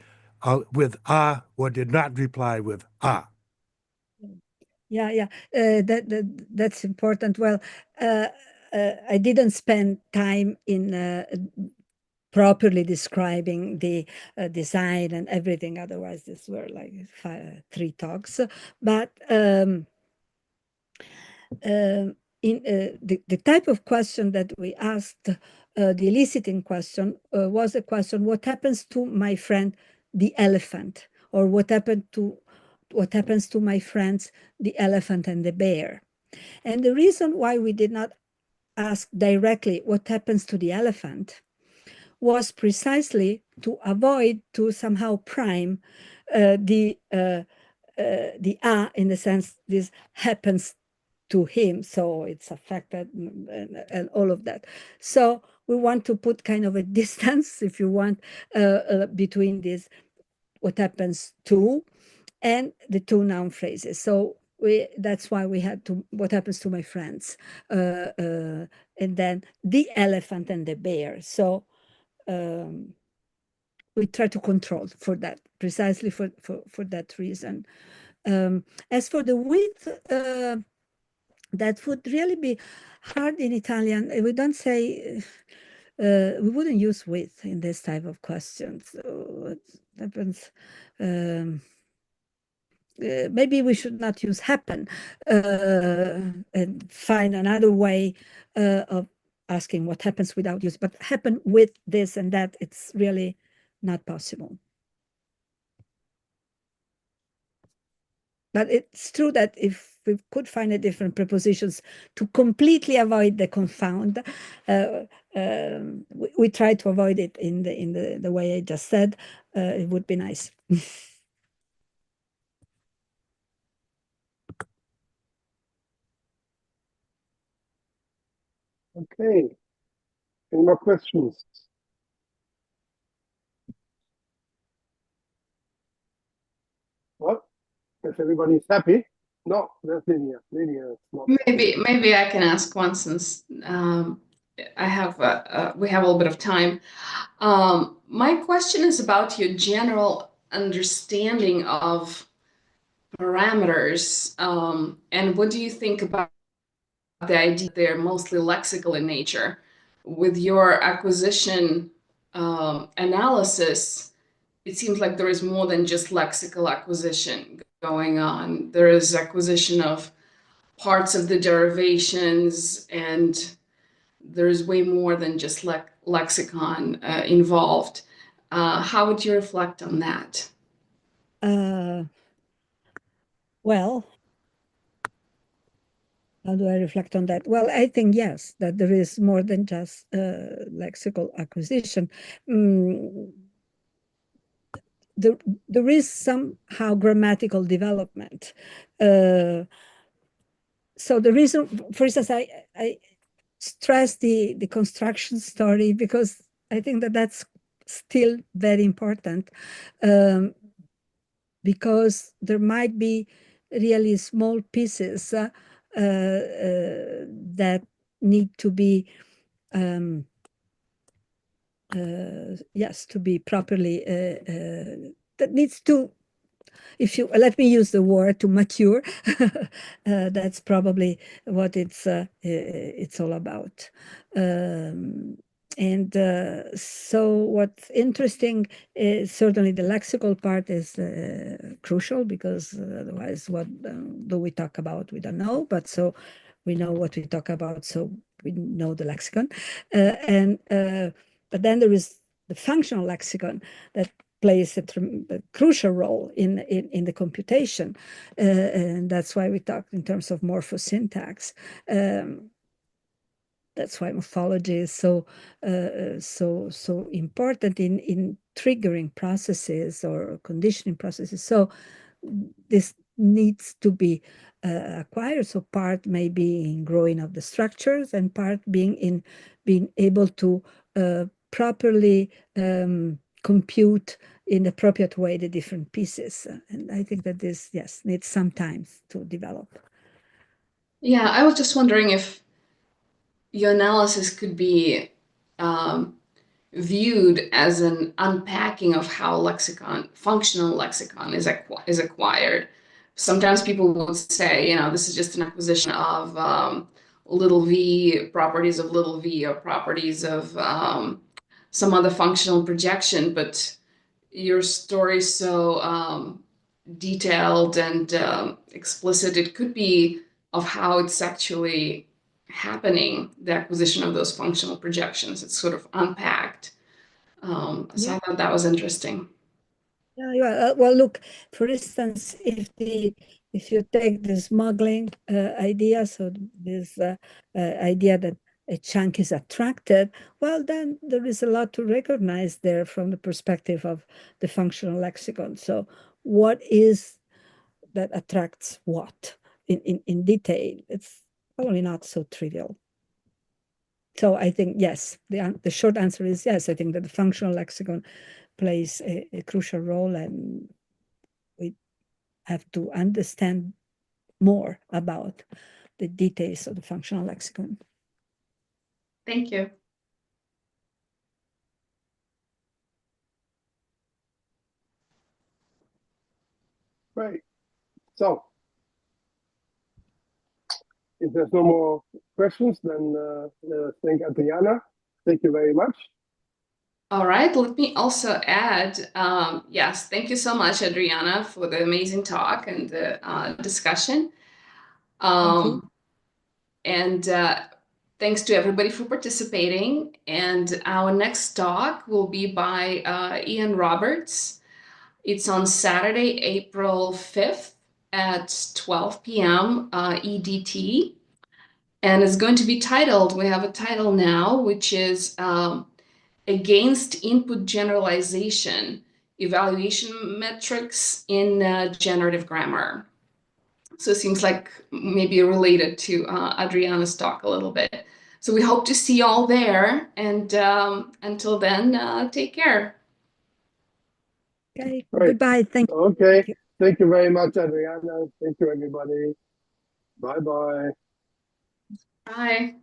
with "ah" or did not reply with "ah"? Yeah. That's important. Well, I didn't spend time in properly describing the design and everything. Otherwise, this were like 3 talks. But in the type of question that we asked, the eliciting question was a question: what happens to my friend the elephant, or what happens to my friends the elephant and the bear? And the reason why we did not ask directly what happens to the elephant was precisely to avoid to somehow prime the in the sense this happens to him, so it's affected and all of that. So we want to put kind of a distance, if you want, between this, what happens to, and the 2 noun phrases. So that's why we had to, what happens to my friends, and then the elephant and the bear. So we try to control for that, precisely for that reason. As for the width, that would really be hard in Italian. We don't say, we wouldn't use width in this type of questions. So it happens. Maybe we should not use happen and find another way of asking what happens without use, but happen with this and that, it's really not possible. But it's true that if we could find a different prepositions to completely avoid the confound, we try to avoid it in the way I just said. It would be nice. Okay. Any more questions? Well, if everybody's happy. No, that's Lydia. Lydia is not happy. Maybe I can ask one since I have we have a little bit of time. My question is about your general understanding of parameters, and what do you think about the idea that they're mostly lexical in nature? With your acquisition analysis, it seems like there is more than just lexical acquisition going on. There is acquisition of parts of the derivations, and there's way more than just lexicon involved. How would you reflect on that? Well, how do I reflect on that? Well, I think, yes, that there is more than just lexical acquisition. There is somehow grammatical development. So the reason, for instance, I stress the construction story because I think that that's still very important, because there might be really small pieces that need to be yes, to be properly that needs to, if you let me use the word, to mature. That's probably what it's all about. And so what's interesting is certainly the lexical part is crucial, because otherwise what do we talk about? We don't know, but so we know what we talk about, so we know the lexicon. But then there is the functional lexicon that plays a crucial role in the computation, and that's why we talk in terms of morphosyntax. That's why morphology is so important in triggering processes or conditioning processes. So this needs to be acquired. So part may be in growing of the structures, and part being in being able to properly compute in appropriate way the different pieces. And I think that this, yes, needs some time to develop. Yeah, I was just wondering if your analysis could be viewed as an unpacking of how functional lexicon is acquired. Sometimes people would say, this is just an acquisition of little v, properties of little v, or properties of some other functional projection, but your story is so detailed and explicit. It could be of how it's actually happening, the acquisition of those functional projections. It's sort of unpacked. So I thought that was interesting. Yeah, well, look, for instance, if you take the smuggling idea, so this idea that a chunk is attracted, well, then there is a lot to recognize there from the perspective of the functional lexicon. So what is that attracts what in detail? It's probably not so trivial. So I think, yes, the short answer is yes. I think that the functional lexicon plays a crucial role, and we have to understand more about the details of the functional lexicon. Thank you. Great. So, if there's no more questions, then thank Adriana. Thank you very much. All right, let me also add, yes, thank you so much, Adriana, for the amazing talk and the discussion. Thank you. And thanks to everybody for participating. And our next talk will be by Ian Roberts. It's on Saturday, April 5th at 12 p.m. EDT. And it's going to be titled, we have a title now, which is Against Input Generalization, Evaluation Metrics in Generative Grammar. So it seems like maybe related to Adriana's talk a little bit. So we hope to see you all there. And until then, take care. Okay, Great. goodbye. Thank you. Okay. Thank you very much, Adriana. Thank you, everybody. Bye-bye. Bye.